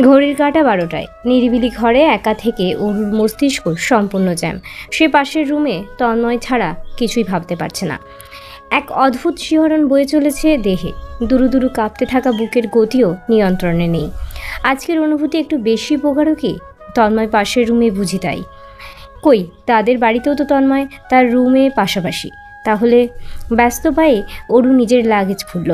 ঘড়ির কাঁটা 12টায়। নিরিবিলি ঘরে একা থেকে অরুর মস্তিষ্ক সম্পূর্ণ জ্যাম। সে পাশের রুমে তন্ময় ছাড়া কিছুই ভাবতে পারছে না। এক অদ্ভুত শিহরণ বয়ে চলেছে দেহে। দুরু দুরু কাঁপতে থাকা বুকের গতিও নিয়ন্ত্রণে নেই। আজকের অনুভূতি একটু বেশি প্রগাঢ়। তন্ময় পাশের রুমে বুঝি তাই। কই, তাদের বাড়িতেও তো তন্ময় তার রুমে পাশাপাশি। তাহলে ব্যস্ত পায়ে অরু নিজের লাগেজ খুলল।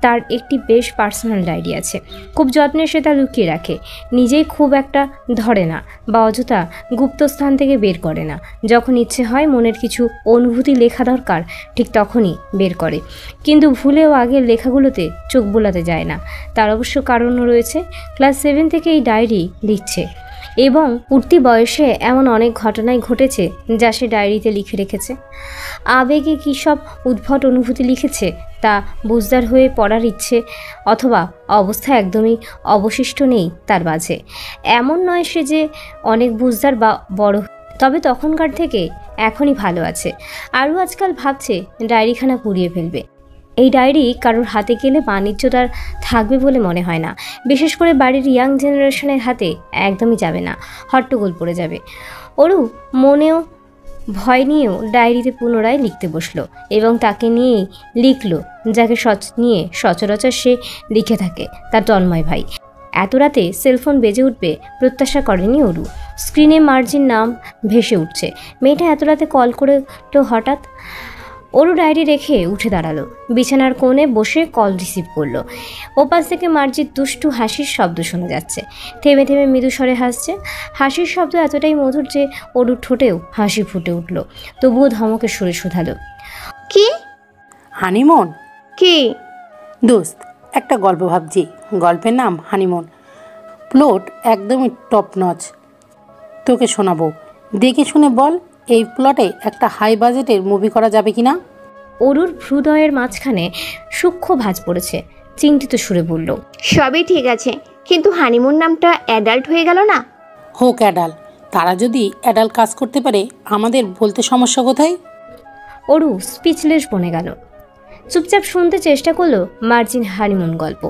তার একটি বেশ পার্সোনাল ডায়েরি আছে। খুব যত্নে সে তা লুকিয়ে রাখে। নিজেই খুব একটা ধরে না বা অযথা গুপ্তস্থান থেকে বের করে না। যখন ইচ্ছে হয় মনের কিছু অনুভূতি লেখা দরকার, ঠিক তখনই বের করে। কিন্তু ভুলেও আগের লেখাগুলোতে চোখ বোলাতে যায় না। তার অবশ্য কারণও রয়েছে। ক্লাস 7 থেকে এই ডায়েরি লিখছে এবং উঠতি বয়সে এমন অনেক ঘটনাই ঘটেছে যা সে ডায়েরিতে লিখে রেখেছে। আবেগে কী সব উদ্ভট অনুভূতি লিখেছে তা বুঝদার হয়ে পড়ার ইচ্ছে অথবা অবস্থা একদমই অবশিষ্ট নেই তার মাঝে। এমন নয় সে যে অনেক বুঝদার বা বড়, তবে তখনকার থেকে এখনই ভালো আছে। আরও আজকাল ভাবছে ডায়েরিখানা পুড়িয়ে ফেলবে। এই ডায়েরি কারোর হাতে গেলে বাণিজ্য তার থাকবে বলে মনে হয় না। বিশেষ করে বাড়ির ইয়াং জেনারেশনের হাতে একদমই যাবে না, হট্টগোল পড়ে যাবে। অরু মনেও ভয় নিয়েও ডায়েরিতে পুনরায় লিখতে বসলো এবং তাকে নিয়েই লিখলো যাকে নিয়ে সচরাচর সে লিখে থাকে, তার তন্ময় ভাই। এত রাতে সেলফোন বেজে উঠবে প্রত্যাশা করেনি অরু। স্ক্রিনে মার্জির নাম ভেসে উঠছে। মেয়েটা এত রাতে কল করে তো হঠাৎ। অরু ডায়েরি রেখে উঠে দাঁড়ালো। বিছানার কোণে বসে কল রিসিভ করলো। ওপাশ থেকে মার্জির দুষ্টু হাসির শব্দ শোনা যাচ্ছে। থেমে থেমে মৃদু স্বরে হাসছে। হাসির শব্দ এতটাই মধুর যে অরুর ঠোঁটেও হাসি ফুটে উঠল। তবুও ধমকের সুরে শুধালো, কি? হানিমুন? কি দোস্ত, একটা গল্প ভাবছি। গল্পের নাম হানিমুন। প্লট একদমই টপ নচ। তোকে শোনাবো, দেখে শুনে বল এই প্লটে একটা হাই বাজেটের মুভি করা যাবে কি না। অরুর হৃদয়ের মাঝখানে সূক্ষ্ম ভাঁজ পড়েছে। চিন্তিত সুরে বলল, সবই ঠিক আছে, কিন্তু হানিমুন নামটা অ্যাডাল্ট হয়ে গেল না? হোক অ্যাডাল, তারা যদি অ্যাডাল কাজ করতে পারে আমাদের বলতে সমস্যা কোথায়? অরু স্পিচলেস বনে গেল। চুপচাপ শুনতে চেষ্টা করলো মার্জিন হানিমুন গল্প।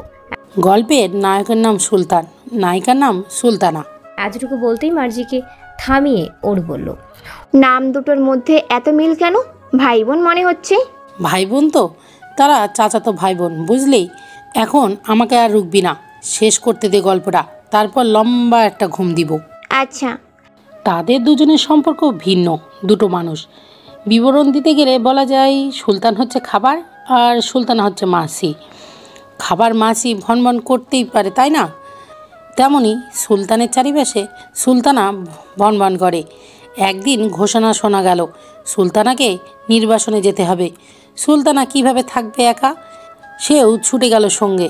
গল্পের নায়কের নাম সুলতান, নায়িকার নাম সুলতানা। এতটুকু বলতেই মার্জিকে থামিয়ে অরু বলল, নাম দুটোর মধ্যে এত মিল কেন? ভাই বোন মনে হচ্ছে। ভাই বোন তো, তারা চাচাতো ভাই বোন, বুঝলি? এখন আমাকে আর রুকবি না, শেষ করতে দে গল্পটা, তারপর লম্বা একটা ঘুম দিব। আচ্ছা। তাদের দুজনের সম্পর্ক ভিন্ন, দুটো মানুষ। বিবরণ দিতে গেলে বলা যায় সুলতান হচ্ছে খাবার আর সুলতানা হচ্ছে মাসি। খাবার মাসি ভনভন করতেই পারে, তাই না? তেমনি সুলতানের চারিপাশে সুলতানা ভনভন করে। একদিন ঘোষণা শোনা গেল সুলতানাকে নির্বাসনে যেতে হবে। সুলতানা কিভাবে থাকবে একা? সেও ছুটে গেল সঙ্গে।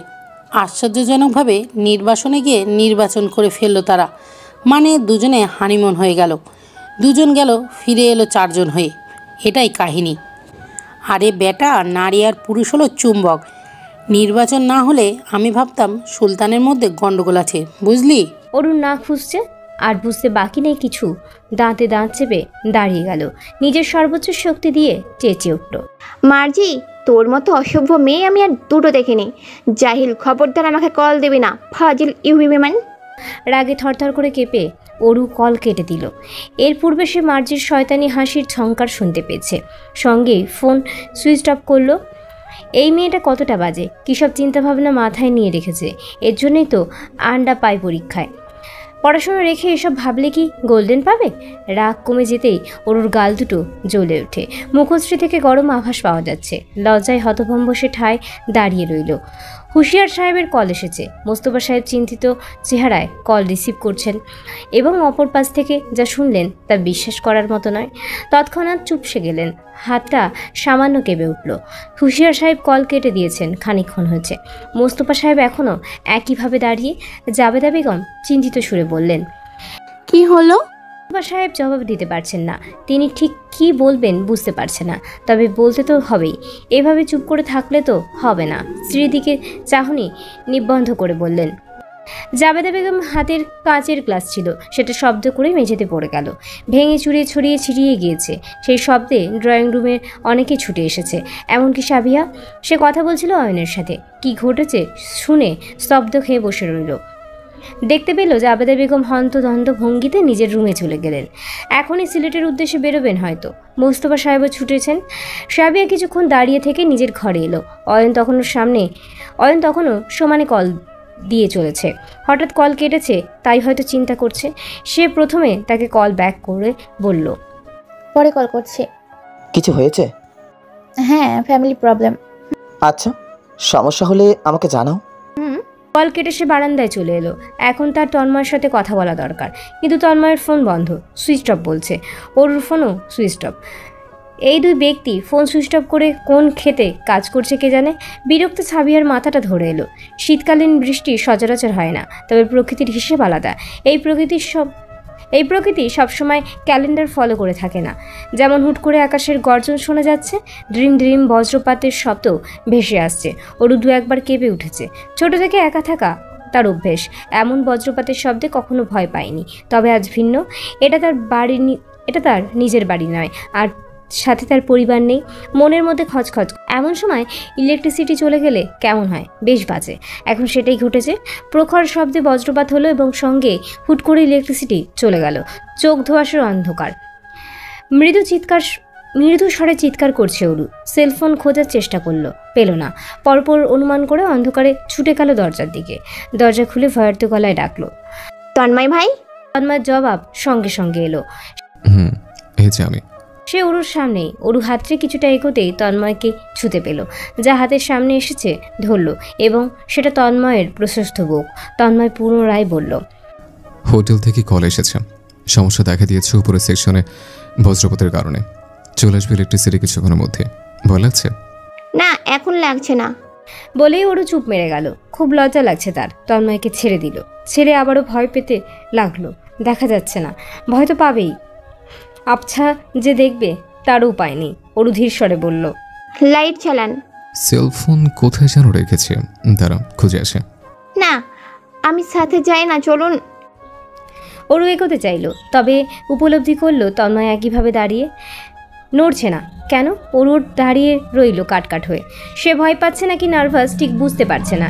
আশ্চর্যজনকভাবে নির্বাসনে গিয়ে নির্বাচন করে ফেললো তারা। মানে দুজনে হানিমুন হয়ে গেল। দুজন গেল, ফিরে এলো 4 জন হয়ে। এটাই কাহিনী। আরে বেটা, নারী আর পুরুষ হলো চুম্বক। নির্বাচন না হলে আমি ভাবতাম সুলতানের মধ্যে গন্ডগোল আছে, বুঝলি? অরুণ না খুঁজছে আর বুঝতে বাকি নেই কিছু। দাঁতে দাঁত চেপে দাঁড়িয়ে গেল। নিজের সর্বোচ্চ শক্তি দিয়ে চেঁচিয়ে উঠল, মার্জি, তোর মতো অসভ্য মেয়ে আমি আর দুটো দেখিনি। জাহিল, খবরদার আমাকে কল দেবে না, ফাজিল ইউহিউম্যান। রাগে থরথর করে কেঁপে অরু কল কেটে দিল। এর পূর্বে সে মার্জির শয়তানি হাসির ঝংকার শুনতে পেয়েছে। সঙ্গেই ফোন সুইচ অফ করলো। এই মেয়েটা কতটা বাজে, কী সব চিন্তাভাবনা মাথায় নিয়ে রেখেছে। এর জন্যই তো আন্ডা পায় পরীক্ষায়। পড়াশোনা রেখে এসব ভাবলে কি গোল্ডেন পাবে? রাগ কমে যেতেই অরুর গাল দুটো জ্বলে ওঠে। মুখশ্রী থেকে গরম আভাস পাওয়া যাচ্ছে। লজ্জায় হতভম্ব সে ঠায় দাঁড়িয়ে রইল। হুঁশিয়ার সাহেবের কল এসেছে। মোস্তফা সাহেব চিন্তিত চেহারায় কল রিসিভ করছেন এবং অপর পাশ থেকে যা শুনলেন তা বিশ্বাস করার মতো নয়। তৎক্ষণাৎ চুপসে গেলেন। হাতটা সামান্য কেঁপে উঠল। হুঁশিয়ার সাহেব কল কেটে দিয়েছেন খানিকক্ষণ হয়েছে। মোস্তফা সাহেব এখনও একইভাবে দাঁড়িয়ে। জাবেদা বেগম চিন্তিত সুরে বললেন, কি হলো? মোস্তফা সাহেব জবাব দিতে পারছেন না। তিনি ঠিক কী বলবেন বুঝতে পারছে না, তবে বলতে তো হবেই। এভাবে চুপ করে থাকলে তো হবে না। স্ত্রীর দিকে চাহনি নিবন্ধ করে বললেন, জাবেদা বেগম হাতের কাঁচের গ্লাস ছিল, সেটা শব্দ করে মেঝেতে পড়ে গেল, ভেঙে চুরে ছড়িয়ে ছিটিয়ে গিয়েছে। সেই শব্দে ড্রয়িং রুমের অনেকে ছুটে এসেছে, এমনকি সাবিয়া। সে কথা বলছিল অয়নের সাথে, কি ঘটেছে শুনে স্তব্ধ খেয়ে বসে রইল। দেখতে পেল জাবেদা বেগম হন্তদন্ত ভঙ্গিতে নিজের রুমে চলে গেলেন। এখনই সিলেটের উদ্দেশ্যে বেরোবেন হয়তো। মোস্তফা সাহেবও ছুটেছেন। সাবিয়া কিছুক্ষণ দাঁড়িয়ে থেকে নিজের ঘরে এলো। অয়ন তখনও সমানে কল দিয়ে চলেছে। হঠাৎ কল কেটেছে, তাই হয়তো চিন্তা করছে। সে প্রথমে তাকে কল ব্যাক করে বলল, পরে কল করছি। কিছু হয়েছে? হ্যাঁ, ফ্যামিলি প্রবলেম। আচ্ছা, সমস্যা হলে আমাকে জানাও। কল কেটে সে বারান্দায় চলে এলো। এখন তার তন্ময়ের সাথে কথা বলা দরকার, কিন্তু তন্ময়ের ফোন বন্ধ, সুইচ অফ বলছে। ওরুর ফোনও সুইচ অফ। এই দুই ব্যক্তি ফোন সুইচ অফ করে কোন খেতে কাজ করছে কে জানে। বিরক্ত সাবিয়ার মাথাটা ধরে এলো। শীতকালীন বৃষ্টি সচরাচর হয় না, তবে প্রকৃতির হিসেব আলাদা। এই প্রকৃতি সবসময় ক্যালেন্ডার ফলো করে থাকে না। যেমন হুট করে আকাশের গর্জন শোনা যাচ্ছে, ড্রিম ড্রিম বজ্রপাতের শব্দ ভেসে আসছে। ওরু দু একবার কেঁপে উঠেছে। ছোট থেকে একা থাকা তার অভ্যেস। এমন বজ্রপাতের শব্দে কখনো ভয় পায়নি, তবে আজ ভিন্ন। এটা তার নিজের বাড়ি নয়, আর সাথে তার পরিবার নেই। মনের মধ্যে খচখচ। এমন সময় ইলেকট্রিসিটি চলে গেলে কেমন হয়? বেশ বাজে। এখন সেটাই ঘটেছে। প্রখর শব্দে বজ্রপাত হলো এবং সঙ্গে হুট করে ইলেকট্রিসিটি চলে গেল। চোখ ধোয়াশার অন্ধকার। মৃদু স্বরে চিৎকার করছে ওরু। সেলফোন খোঁজার চেষ্টা করলো, পেল না। পরপর অনুমান করে অন্ধকারে ছুটে গেল দরজার দিকে। দরজা খুলে ভয়ার্ত গলায় ডাকলো, তন্ময় ভাই। তন্ময়ের জবাব সঙ্গে সঙ্গে এলো। এই যে আমি। সে ওরুর সামনেই। ওরু হাতরে কিছুটা এগোতেই তন্ময়কে ছুতে পেল। যা হাতের সামনে এসেছে ধরল, এবং সেটা তন্ময়ের প্রশস্ত বুক। তন্ময় পুনরায় বলল, হোটেল থেকে কল এসেছে, সমস্যা দেখা দিয়েছে উপরের সেকশনে বজ্রপাতের কারণে। চলে আসবে ইলেকট্রিসিটি কিছুক্ষণের মধ্যে। ভয় লাগছে? না, এখন লাগছে না। বলেই ওরু চুপ মেরে গেল। খুব লজ্জা লাগছে তার। তন্ময়কে ছেড়ে দিল। ছেড়ে আবারও ভয় পেতে লাগলো। দেখা যাচ্ছে না, ভয় তো পাবেই। আবছা যে দেখবে তারও উপায় নেই। ওরু ধীর স্বরে বলল, লাইট চালান। সেলফোন কোথায় যেন রেখেছে, তারা খুঁজে আসে। না, আমি সাথে যাই না, চলুন। ওরু এগোতে চাইল, তবে উপলব্ধি করলো তন্ময় একইভাবে দাঁড়িয়ে, নড়ছে না। কেন? ওরুর দাঁড়িয়ে রইল কাটকাট হয়ে। সে ভয় পাচ্ছে নাকি নার্ভাস ঠিক বুঝতে পারছে না,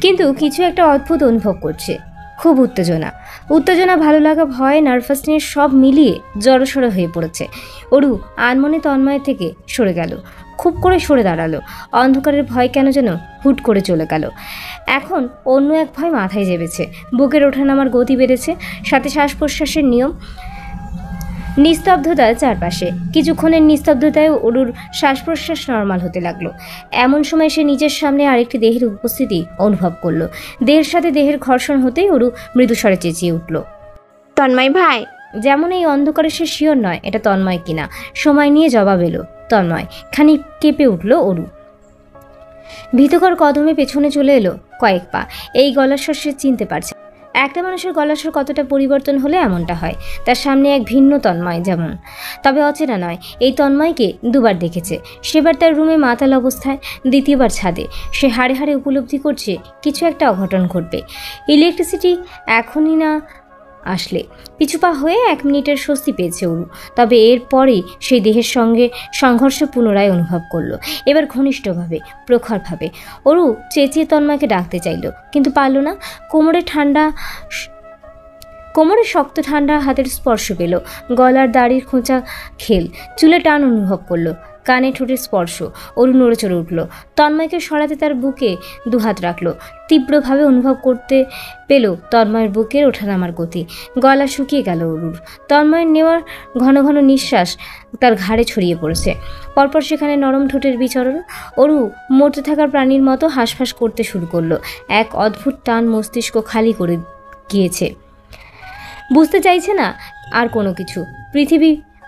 কিন্তু কিছু একটা অদ্ভুত অনুভব করছে। খুব উত্তেজনা, ভালো লাগা, ভয়, নার্ভাসনেস সব মিলিয়ে জড়সড় হয়ে পড়েছে। ওরু আনমনে তন্ময়ের থেকে সরে গেল, খুব করে সরে দাঁড়ালো। অন্ধকারের ভয় কেন যেন হুট করে চলে গেল। এখন অন্য এক ভয় মাথায় চেপেছে। বুকের ওঠানামার গতি বেড়েছে, সাথে শ্বাস প্রশ্বাসের নিয়ম। নিস্তব্ধতা চারপাশে। কিছুক্ষণের নিস্তব্ধতায় ওরুর শ্বাস প্রশ্বাস নর্মাল হতে লাগলো। এমন সময় সে নিজের সামনে আরেকটি দেহের উপস্থিতি অনুভব করলো। দেহের সাথে দেহের ঘর্ষণ হতেই ওরু মৃদুস্বরে চেঁচিয়ে উঠল, তন্ময় ভাই। যেমন এই অন্ধকারে সে শিওর নয় এটা তন্ময় কিনা। সময় নিয়ে জবাব এলো তন্ময়। খানিক কেঁপে উঠল ওরু। ভীতকর কদমে পেছনে চলে এলো কয়েক পা। এই গলার স্বর সে চিনতে পারছে। একটা মানুষের গলার স্বর কতটা পরিবর্তন হলে এমনটা হয়। তার সামনে এক ভিন্ন তন্ময় যেমন, তবে অচেনা নয়। এই তন্ময়কে দুবার দেখেছে। সেবার তার রুমে মাতাল অবস্থায়, দ্বিতীয়বার ছাদে। সে হাড়ে হাড়ে উপলব্ধি করছে কিছু একটা অঘটন ঘটবে। ইলেকট্রিসিটি এখনই না আসলে পিছু পা হয়ে 1 মিনিটের স্বস্তি পেয়েছে ওরু। তবে এর পরেই সেই দেহের সঙ্গে সংঘর্ষ পুনরায় অনুভব করলো, এবার ঘনিষ্ঠভাবে, প্রখরভাবে। ওরু চেঁচিয়ে তন্ময়কে ডাকতে চাইল, কিন্তু পারল না। কোমরে শক্ত ঠান্ডা হাতের স্পর্শ পেল। গলার দাড়ির খোঁচা খেল, চুলে টান অনুভব করলো, কানে ঠোঁটের স্পর্শ। ওরু নড়ে চড়ে উঠল। তন্ময়কে সরাতে তার বুকে দুহাত রাখলো। তীব্রভাবে অনুভব করতে পেল তন্ময়ের বুকের ওঠানামার গতি। গলা শুকিয়ে গেল ওরুর। তন্ময়ের নেওয়ার ঘন ঘন নিঃশ্বাস তার ঘাড়ে ছড়িয়ে পড়েছে। পরপর সেখানে নরম ঠোঁটের বিচরণ। ওরু মরতে থাকার প্রাণীর মতো হাঁসফাঁস করতে শুরু করলো। এক অদ্ভুত টান মস্তিষ্ক খালি করে গিয়েছে। বুঝতে চাইছে না আর কোনো কিছু।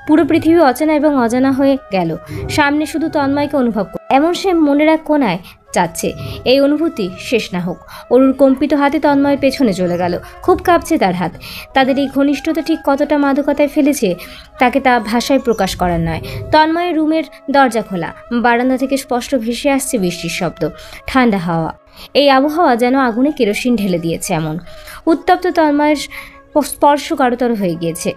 পুরো পৃথিবী অচেনা এবং অজানা হয়ে গেল। সামনে শুধু তন্ময়কে অনুভব করে। এমন সে মনের এক কোনায় চাচ্ছে এই অনুভূতি শেষ না হোক। অরুর কম্পিত হাতে তন্ময়ের পেছনে চলে গেল। খুব কাঁপছে তার হাত। তাদের এই ঘনিষ্ঠতা ঠিক কতটা মাদকতায় ফেলেছে তাকে তা ভাষায় প্রকাশ করার নয়। তন্ময়ের রুমের দরজা খোলা, বারান্দা থেকে স্পষ্ট ভেসে আসছে বৃষ্টির শব্দ, ঠান্ডা হাওয়া। এই আবহাওয়া যেন আগুনে কেরোসিন ঢেলে দিয়েছে এমন। উত্তপ্ত তন্ময়ের স্পর্শ গাঢ়তর হয়ে গিয়েছে।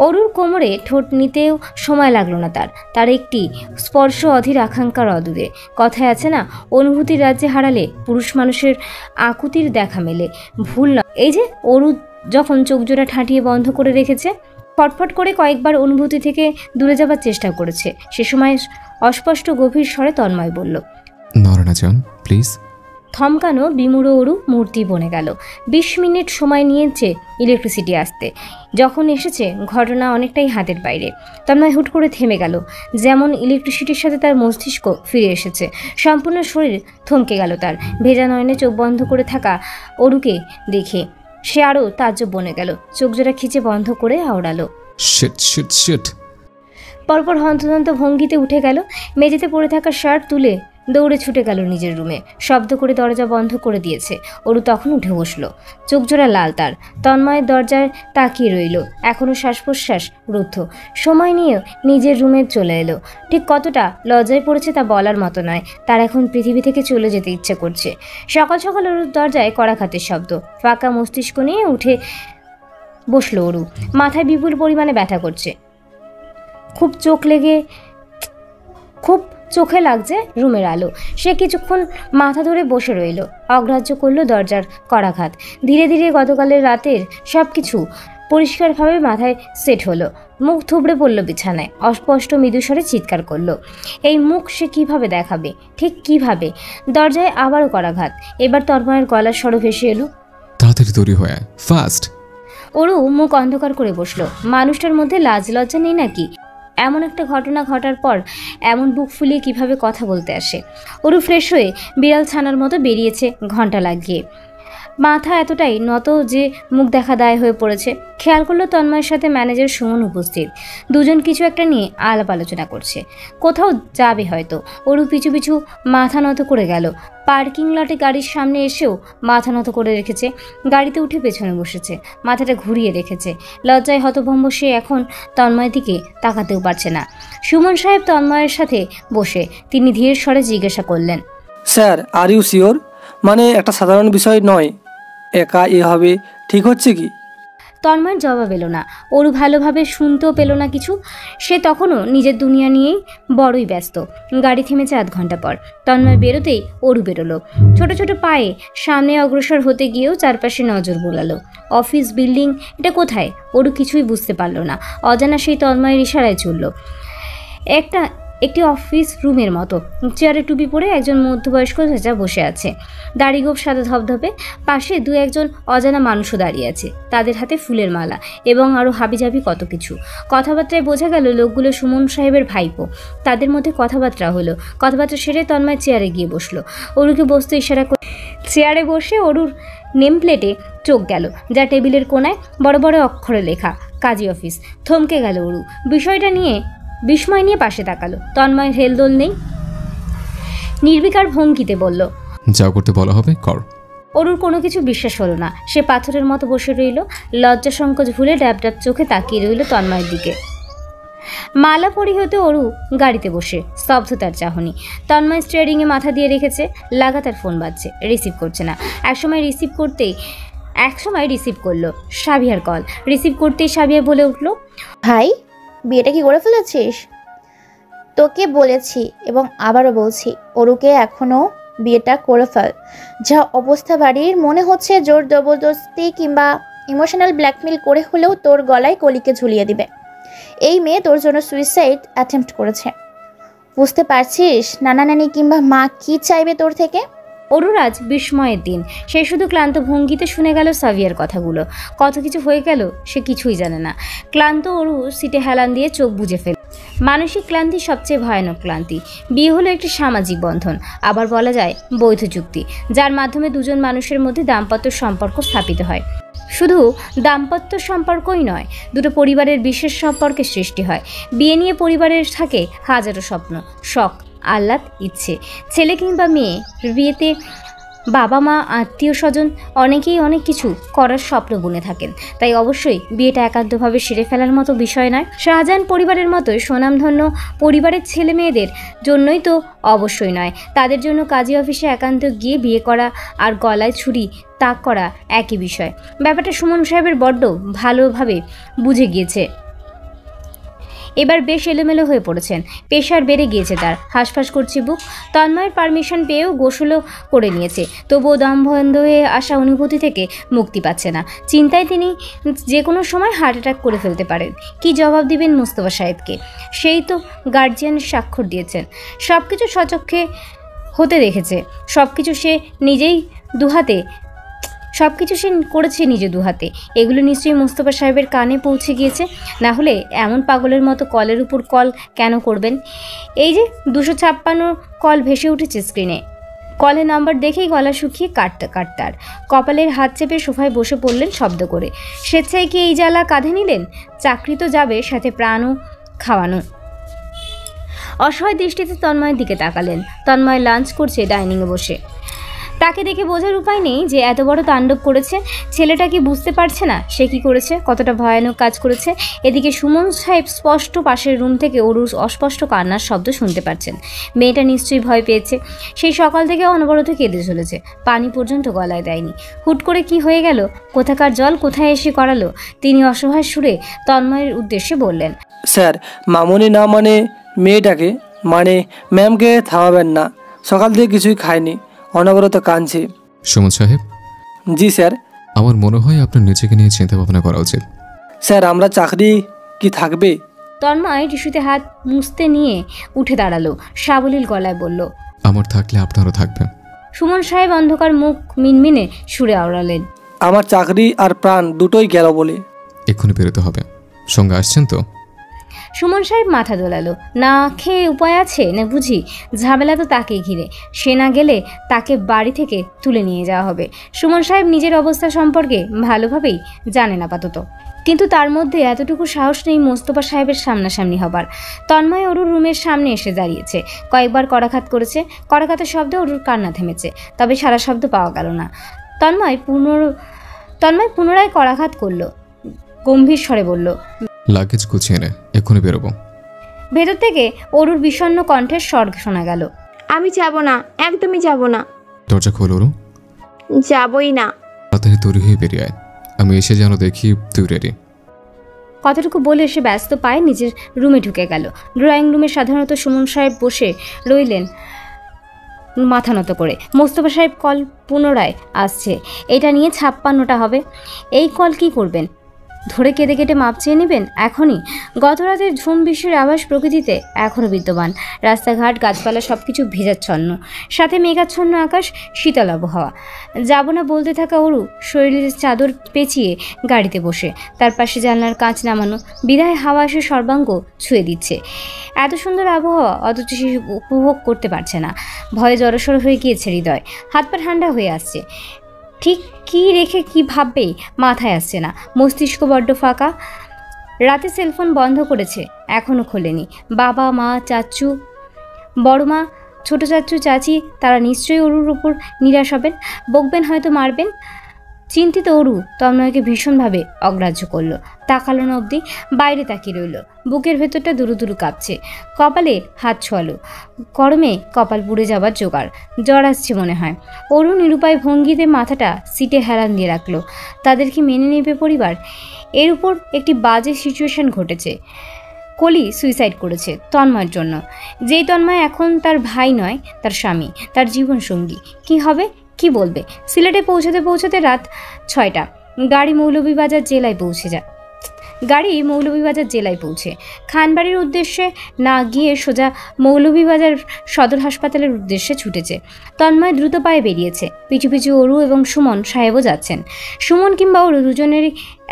অরুর কোমরে ঠোঁট নিতেও সময় লাগলো না তার একটি স্পর্শ অধীর আকাঙ্ক্ষার অদূরে। কথায় আছে না, অনুভূতির রাজ্যে হারালে পুরুষ মানুষের আকুতির দেখা মেলে। ভুল না এই যে অরু যখন চোখজোড়া ঠাঁটিয়ে বন্ধ করে রেখেছে, ফটফট করে কয়েকবার অনুভূতি থেকে দূরে যাবার চেষ্টা করেছে। সে সময় অস্পষ্ট গভীর স্বরে তন্ময় বলল, নরনা যান প্লিজ। থমকানো বিমূঢ় অরু মূর্তি বনে গেল। 20 মিনিট সময় নিয়েছে ইলেকট্রিসিটি আসতে। যখন এসেছে ঘটনা অনেকটাই হাতের বাইরে। তন্ময় হুট করে থেমে গেল, যেমন ইলেকট্রিসিটির সাথে তার মস্তিষ্ক ফিরে এসেছে। সম্পূর্ণ শরীর থমকে গেল তার। ভেজা নয়নে চোখ বন্ধ করে থাকা অরুকে দেখে সে আরও তাজ্জব বনে গেল। চোখ জোড়া খিচে বন্ধ করে আওড়ালো। Shit shit shit. পরপর হন্তদন্ত ভঙ্গিতে উঠে গেল। মেঝেতে পড়ে থাকা শার্ট তুলে দৌড়ে ছুটে গেল নিজের রুমে। শব্দ করে দরজা বন্ধ করে দিয়েছে। অরু তখন উঠে বসলো। চোখজোড়া লাল তার। তন্ময়ের দরজায় তাকিয়ে রইল। এখনও শ্বাস প্রশ্বাস রুদ্ধ। সময় নিয়েও নিজের রুমে চলে এলো। ঠিক কতটা লজ্জায় পড়েছে তা বলার মতো নয়। তার এখন পৃথিবী থেকে চলে যেতে ইচ্ছে করছে। সকাল সকাল অরুর দরজায় কড়াঘাতের শব্দ। ফাঁকা মস্তিষ্ক নিয়ে উঠে বসলো অরু। মাথায় বিপুল পরিমাণে ব্যথা করছে। খুব চোখে লাগছে রুমের আলো। সে কিছুক্ষণ মাথা ধরে বসে রইল। অগ্রাহ্য করলো দরজার কড়াঘাত। ধীরে ধীরে গতকালের রাতের সব কিছু পরিষ্কারভাবে মাথায় সেট হলো। মুখ থুবড়ে পড়ল বিছানায়। অস্পষ্ট মৃদুস্বরে চিৎকার করলো। এই মুখ সে কিভাবে দেখাবে, ঠিক কিভাবে? দরজায় আবারও কড়াঘাত। এবার তন্ময়ের গলার স্বর ভেসে এলো, তাড়াতাড়ি তৈরি হয়ে ফাস্ট। অরু মুখ অন্ধকার করে বসলো। মানুষটার মধ্যে লাজ লজ্জা নেই নাকি? এমন একটা ঘটনা ঘটার পর এমন বুক ফুলিয়ে কিভাবে কথা বলতে আসে? অরু ফ্রেশ হয়ে বিড়াল ছানার মতো বেরিয়েছে ঘন্টা লাগিয়ে। মাথা এতটাই নত যে মুখ দেখা দায় হয়ে পড়েছে। খেয়াল করলো তন্ময়ের সাথে ম্যানেজার সুমন উপস্থিত। দুজন কিছু একটা নিয়ে আলাপ আলোচনা করছে। কোথাও যাবে হয়তো। অরু পিছু পিছু মাথা নত করে গেল। পার্কিং লটে গাড়ির সামনে এসেও মাথা নত করে রেখেছে। গাড়িতে উঠে পেছনে বসেছে। মাথাটা ঘুরিয়ে রেখেছে। লজ্জায় হতভম্ব সে এখন তন্ময়ের দিকে তাকাতেও পারছে না। সুমন সাহেব তন্ময়ের সাথে বসে তিনি ধীর স্বরে জিজ্ঞাসা করলেন, স্যার আর ইউ শিওর? মানে একটা সাধারণ বিষয় নয়, একা এ হবে ঠিক হচ্ছে কি? তন্ময়ের জবাব এলো না। অরু ভালোভাবে শুনতেও পেল না কিছু। সে তখনও নিজের দুনিয়া নিয়েই বড়ই ব্যস্ত। গাড়ি থেমেছে আধ ঘন্টা পর। তন্ময় বেরোতেই অরু বেরোলো। ছোট ছোট পায়ে সামনে অগ্রসর হতে গিয়েও চারপাশে নজর বোলালো। অফিস, বিল্ডিং, এটা কোথায়? অরু কিছুই বুঝতে পারল না। অজানা সেই তন্ময়ের ইশারায় চলল। একটি অফিস রুমের মতো। চেয়ারে টুপি পরে একজন মধ্যবয়স্ক চাচা বসে আছে। দাড়ি গোঁফ সাদা ধবধবে। পাশে দু একজন অজানা মানুষও দাঁড়িয়ে আছে। তাদের হাতে ফুলের মালা এবং আরও হাবিজাবি কত কিছু। কথাবার্তায় বোঝা গেল লোকগুলো সুমন সাহেবের ভাইপো। তাদের মধ্যে কথাবার্তা হলো। কথাবার্তা সেরে তন্ময় চেয়ারে গিয়ে বসলো। অরুকে বসতে ইশারা করে চেয়ারে বসে অরুর নেম প্লেটে চোখ গেল, যা টেবিলের কোনায় বড় বড় অক্ষরে লেখা কাজী অফিস। থমকে গেল অরু। বিষয়টা নিয়ে বিস্ময় নিয়ে পাশে তাকালো। তন্ময়ের হেলদোল নেই। নির্বিকার ভঙ্গিতে বলল, যা করতে বলা হবে কর। অরুর কোনো কিছু বিশ্বাস হলো না। সে পাথরের মতো বসে রইল। লজ্জা সংকোচ ভুলে ড্যাব ড্যাব চোখে তাকিয়ে রইল তন্ময়ের দিকে। মালা পরিহিত অরু গাড়িতে বসে স্তব্ধতার চাহনি। তন্ময় স্টিয়ারিংয়ে মাথা দিয়ে রেখেছে। লাগাতার ফোন বাজছে, রিসিভ করছে না। একসময় রিসিভ করলো সাবিয়ার কল। রিসিভ করতেই সাবিয়া বলে উঠল, ভাই, বিয়েটা কি করে ফেলেছিস? তোকে বলেছি এবং আবারও বলছি, অরুকে এখনও বিয়েটা করে ফেল। যা অবস্থা বাড়ির, মনে হচ্ছে জোর জবরদস্তি কিংবা ইমোশনাল ব্ল্যাকমেল করে হলেও তোর গলায় কলিকে ঝুলিয়ে দিবে। এই মেয়ে তোর জন্য সুইসাইড অ্যাটেম্প্ট করেছে। বুঝতে পারছিস নানা নানি কিংবা মা কি চাইবে তোর থেকে? অরুর আজ বিস্ময়ের দিন। সে শুধু ক্লান্ত ভঙ্গিতে শুনে গেল সাবিয়ার কথাগুলো। কত কিছু হয়ে গেল সে কিছুই জানে না। ক্লান্ত অরু সিটে হেলান দিয়ে চোখ বুজে ফেলে। মানসিক ক্লান্তি সবচেয়ে ভয়ানক ক্লান্তি। বিয়ে হলো একটি সামাজিক বন্ধন, আবার বলা যায় বৈধ চুক্তি, যার মাধ্যমে দুজন মানুষের মধ্যে দাম্পত্য সম্পর্ক স্থাপিত হয়। শুধু দাম্পত্য সম্পর্কই নয়, দুটো পরিবারের বিশেষ সম্পর্কের সৃষ্টি হয়। বিয়ে নিয়ে পরিবারের থাকে হাজারো স্বপ্ন, শখ, আহ্লাদ ইচ্ছে। ছেলে কিংবা মেয়ে বিয়েতে বাবা মা আত্মীয় স্বজন অনেকেই অনেক কিছু করার স্বপ্ন বুনে থাকেন, তাই অবশ্যই বিয়েটা একান্তভাবে সেরে ফেলার মতো বিষয় নয়। শাহজাহান পরিবারের মতোই সুনামধন্য পরিবারের ছেলে মেয়েদের জন্যই তো অবশ্যই নয়, তাদের জন্য কাজী অফিসে একান্ত গিয়ে বিয়ে করা আর গলায় ছুরি তাক করা একই বিষয়। ব্যাপারটা সুমন সাহেবের বড্ড ভালোভাবে বুঝে গিয়েছে। এবার বেশ এলোমেলো হয়ে পড়েছেন, প্রেশার বেড়ে গিয়েছে তার, হাঁসফাঁস করছে বুক। তন্ময়ের পারমিশন পেয়েও গোসলও করে নিয়েছে, তবুও দম বন্ধ হয়ে আসা অনুভূতি থেকে মুক্তি পাচ্ছে না। চিন্তায় তিনি যে কোনো সময় হার্ট অ্যাটাক করে ফেলতে পারেন। কি জবাব দিবেন মোস্তফা সাহেবকে? সেই তো গার্জিয়ানের স্বাক্ষর দিয়েছেন, সব কিছু স্বচক্ষে হতে দেখেছে, সব কিছু সে করেছে নিজে দুহাতে। এগুলো নিশ্চয়ই মোস্তফা সাহেবের কানে পৌঁছে গিয়েছে, না হলে এমন পাগলের মতো কলের উপর কল কেন করবেন? এই যে 256 কল ভেসে উঠেছে স্ক্রিনে। কলের নাম্বার দেখেই গলা শুকিয়ে কাটতার কপালের হাত চেপে সোফায় বসে পড়লেন শব্দ করে। স্বেচ্ছায় কি এই জ্বালা কাঁধে নিলেন? চাকরি তো যাবে, সাথে প্রাণও খাওয়ানো। অসহায় দৃষ্টিতে তন্ময়ের দিকে তাকালেন। তন্ময় লাঞ্চ করছে ডাইনিংয়ে বসে। তাকে দেখে বোঝার উপায় নেই যে এত বড় তাণ্ডব করেছে। ছেলেটা কি বুঝতে পারছে না সে কি করেছে, কতটা ভয়ানক কাজ করেছে? এদিকে সুমন সাহেব স্পষ্ট পাশের রুম থেকে অরুর অস্পষ্ট কান্নার শব্দ শুনতে পাচ্ছেন। মেয়েটা নিশ্চয়ই ভয় পেয়েছে, সেই সকাল থেকে অনবরত কেঁদে চলেছে, পানি পর্যন্ত গলায় দেয়নি। হুট করে কি হয়ে গেল? কোথাকার জল কোথায় এসে করালো? তিনি অসহায় সুরে তন্ময়ের উদ্দেশ্যে বললেন, স্যার, মামুনি না মানে মেয়েটাকে, মানে ম্যামকে থামাবেন না। সকাল থেকে কিছুই খায়নি, অনবরত কাঁদছে। সুমন সাহেব। জি স্যার। আমার মনে হয় আপনার নিজেকে নিয়ে চিন্তা ভাবনা করা উচিত। স্যার, আমরা চাকরি কি থাকবে? তন্ময় টিস্যুতে হাত মুছতে নিয়ে উঠে দাঁড়ালো, সাবলীল গলায় বলল, আমার থাকলে আপনারও থাকবে। সুমন সাহেব অন্ধকার মুখ মিনমিনে সুরে আওড়ালেন, আমার চাকরি আর প্রাণ দুটোই গেল বলে। এক্ষুনি বেরোতে হবে, সঙ্গে আসছেন তো? সুমন সাহেব মাথা দোলালো। না খেয়ে উপায় আছে না বুঝি? ঝামেলা তো তাকেই ঘিরে, সে না গেলে তাকে বাড়ি থেকে তুলে নিয়ে যাওয়া হবে। সুমন সাহেব নিজের অবস্থা সম্পর্কে ভালোভাবেই জানেন আপাতত, কিন্তু তার মধ্যে এতটুকু সাহস নেই মোস্তফা সাহেবের সামনাসামনি হবার। তন্ময় অরুর রুমের সামনে এসে দাঁড়িয়েছে, কয়েকবার করাঘাত করেছে। করাঘাতের শব্দে অরুর কান্না থেমেছে, তবে সারা শব্দ পাওয়া গেল না। তন্ময় পুনরায় করাঘাত করল, গম্ভীর স্বরে বলল, লাগেজ গুছিয়ে নে, এক্ষুনি বেরোবো। ভেতর থেকে অরুর বিষণ্ণ কণ্ঠের স্বর শোনা গেল, আমি যাব না, একদমই যাব না। দরজা খোল ওরু। যাবই না। তাড়াতাড়ি তৈরি হয়ে বেরিয়ে আয়, আমি এসে যেন দেখি তুই রেডি। কতটুকু বলে সে ব্যস্ত পায়ে নিজের রুমে ঢুকে গেল। ড্রয়িং রুমে সাধারণত সুমন সাহেব বসে রইলেন মাথা নত করে। মোস্তফা সাহেব কল পুনরায় আসছে, এটা নিয়ে 56টা হবে। এই কল কি করবেন? ধরে কেঁদে কেটে মাপ চেয়ে নেবেন এখনই? গত রাতের ঝুম বৃষ্টির আভাস প্রকৃতিতে এখনও বিদ্যমান। রাস্তাঘাট গাছপালা সব কিছু ভেজাচ্ছন্ন, সাথে মেঘাচ্ছন্ন আকাশ, শীতল আবহাওয়া। যাব না বলতে থাকা অরু শরীরের চাদর পেঁচিয়ে গাড়িতে বসে, তার পাশে জানলার কাঁচ নামানো, বিদায় হাওয়া এসে সর্বাঙ্গ ছুঁয়ে দিচ্ছে। এত সুন্দর আবহাওয়া, অথচ সে উপভোগ করতে পারছে না। ভয়ে জড়সড় হয়ে গিয়েছে হৃদয়, হাত পা ঠান্ডা হয়ে আসছে। ঠিক কী রেখে কী ভাববে মাথায় আসছে না, মস্তিষ্ক বড্ড ফাঁকা। রাতে সেলফোন বন্ধ করেছে, এখনও খোলেনি। বাবা মা চাচু, বড় মা, ছোট চাচু চাচি, তারা নিশ্চয়ই অরুর উপর নিরাশ হবেন, বকবেন, হয়তো মারবেন। চিন্তিত অরু তন্ময়কে ভীষণভাবে অগ্রাহ্য করল, তাকালো না অবধি, বাইরে তাকিয়ে রইল। বুকের ভেতরটা দুরু দুরু কাঁপছে, কপালে হাত ছোয়ালো, গরমে কপাল পুড়ে যাবার জোগাড়, জ্বর আসছে মনে হয়। অরু নিরুপায় ভঙ্গিতে মাথাটা সিটে হেলান দিয়ে রাখলো। তাদের কি মেনে নেবে পরিবার? এর উপর একটি বাজে সিচুয়েশন ঘটেছে। কলি সুইসাইড করেছে তন্ময়ের জন্য, যেই তন্ময় এখন তার ভাই নয়, তার স্বামী, তার জীবনসঙ্গী। কি হবে, কি বলবে? সিলেটে পৌঁছাতে রাত 6টা। গাড়ি মৌলভীবাজার জেলায় পৌঁছে খানবাড়ির উদ্দেশ্যে না গিয়ে সোজা মৌলভীবাজার সদর হাসপাতালের উদ্দেশ্যে ছুটেছে। তন্ময় দ্রুত পায়ে বেরিয়েছে, পিছু পিছু অরু এবং সুমন সাহেবও যাচ্ছেন। সুমন কিংবা অরু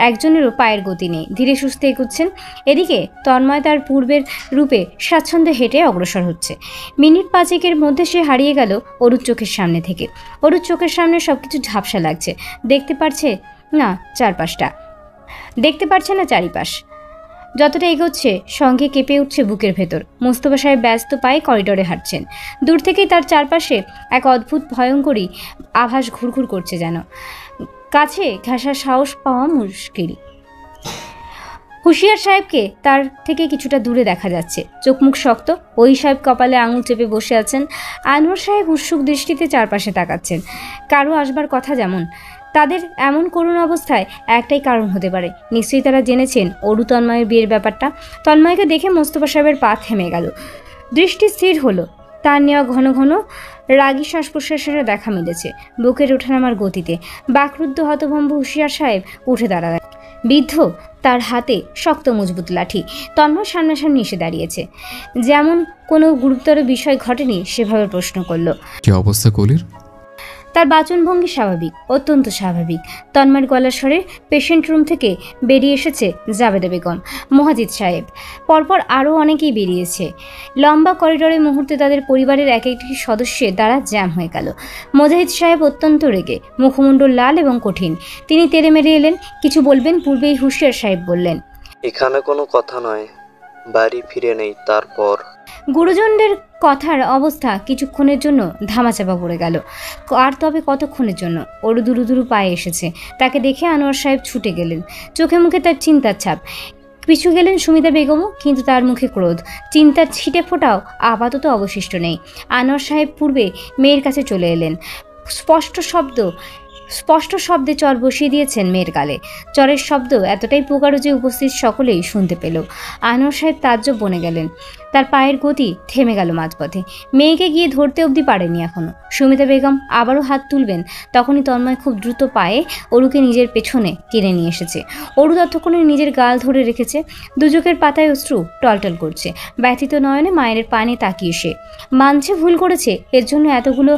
একজনেরও পায়ের গতি নেই, ধীরে সুস্থে এগুচ্ছেন। এদিকে তন্ময় তার পূর্বের রূপে স্বাচ্ছন্দ্যে হেঁটে অগ্রসর হচ্ছে। মিনিট 5 মধ্যে সে হারিয়ে গেল অরুর চোখের সামনে থেকে। অরুর চোখের সামনে সবকিছু ঝাপসা লাগছে, দেখতে পারছে না চারিপাশ। যতটা এগোচ্ছে সঙ্গে কেঁপে উঠছে বুকের ভেতর। মোস্তফা সাহেব ব্যস্ত পায়ে করিডোরে হাঁটছেন। দূর থেকেই তার চারপাশে এক অদ্ভুত ভয়ঙ্করী আভাস ঘুরঘুর করছে, যেন কাছে ঘেঁষার সাহস পাওয়া মুশকিল। হুঁশিয়ার সাহেবকে তার থেকে কিছুটা দূরে দেখা যাচ্ছে, চোখ মুখ শক্ত। ওই সাহেব কপালে আঙুল চেপে বসে আছেন। আনোয়ার সাহেব উৎসুক দৃষ্টিতে চারপাশে তাকাচ্ছেন। কারো আসবার কথা যেমন। তাদের এমন করুণ অবস্থায় একটাই কারণ হতে পারে, নিশ্চয়ই তারা জেনেছেন অরু তন্ময়ের বিয়ের ব্যাপারটা। তন্ময়কে দেখে মোস্তফা সাহেবের পা থেমে গেল, দৃষ্টি স্থির হলো। তার নেওয়া ঘন ঘন রাগী শ্বাস প্রশ্বাসের দেখা মিলেছে বুকের ওঠানামার গতিতে। বাকরুদ্ধ হতভম্ব হুঁশিয়ার সাহেব উঠে দাঁড়ালেন। বৃদ্ধ, তার হাতে শক্ত মজবুত লাঠি। তন্ময় সামনাসামনি এসে দাঁড়িয়েছে, যেমন কোনো গুরুতর বিষয় ঘটেনি সেভাবে প্রশ্ন করল। কি অবস্থা কলির? তার বাচনভঙ্গি স্বাভাবিক, অত্যন্ত স্বাভাবিক। তন্ময়ের গলার স্বরে পেশেন্ট রুম থেকে বেরিয়ে এসেছে জাবেদা বেগম, মহাজিদ সাহেব, পরপর আরও অনেকেই বেরিয়েছে। লম্বা করিডোরে মুহূর্তে তাদের পরিবারের এক একটি সদস্যের দ্বারা জ্যাম হয়ে গেল। মুজাহিদ সাহেব অত্যন্ত রেগে, মুখমণ্ডল লাল এবং কঠিন। তিনি তেড়ে মেরে এলেন, কিছু বলবেন পূর্বেই হুঁশিয়ার সাহেব বললেন, এখানে কোনো কথা নয়, বাড়ি ফিরে নেই। তারপর গুরুজনদের কথার অবস্থা কিছুক্ষণের জন্য ধামাচাপা পড়ে গেল। আর তবে কতক্ষণের জন্য? ওরু দুরু দুরু পায়ে এসেছে। তাকে দেখে আনোয়ার সাহেব ছুটে গেলেন, চোখে মুখে তার চিন্তার ছাপ। পিছু গেলেন সুমিতা বেগমও, কিন্তু তার মুখে ক্রোধ, চিন্তার ছিটে ফোটাও আপাতত অবশিষ্ট নেই। আনোয়ার সাহেব পূর্বে মেয়ের কাছে চলে এলেন। স্পষ্ট শব্দে চর বসিয়ে দিয়েছেন মেয়ের গালে। চরের শব্দ এতটাই প্রগাঢ় যে উপস্থিত সকলেই শুনতে পেল। আনোয়ার সাহেব তাজ্জব বনে গেলেন। তার পায়ের গতি থেমে গেল মাঝপথে। মেয়েকে গিয়ে ধরতে অবধি পারেনি এখনো। সুমিতা বেগম আবারও হাত তুলবেন, তখনই তন্ময় খুব দ্রুত পায়ে অরুকে নিজের পেছনে টেনে নিয়ে এসেছে। অরু ততক্ষণে নিজের গাল ধরে রেখেছে, দুচোখের পাতায় অশ্রু টলটল করছে। ব্যথিত নয়নে মায়ের পানে তাকিয়ে সে মানছে ভুল করেছে, এর জন্য এতগুলো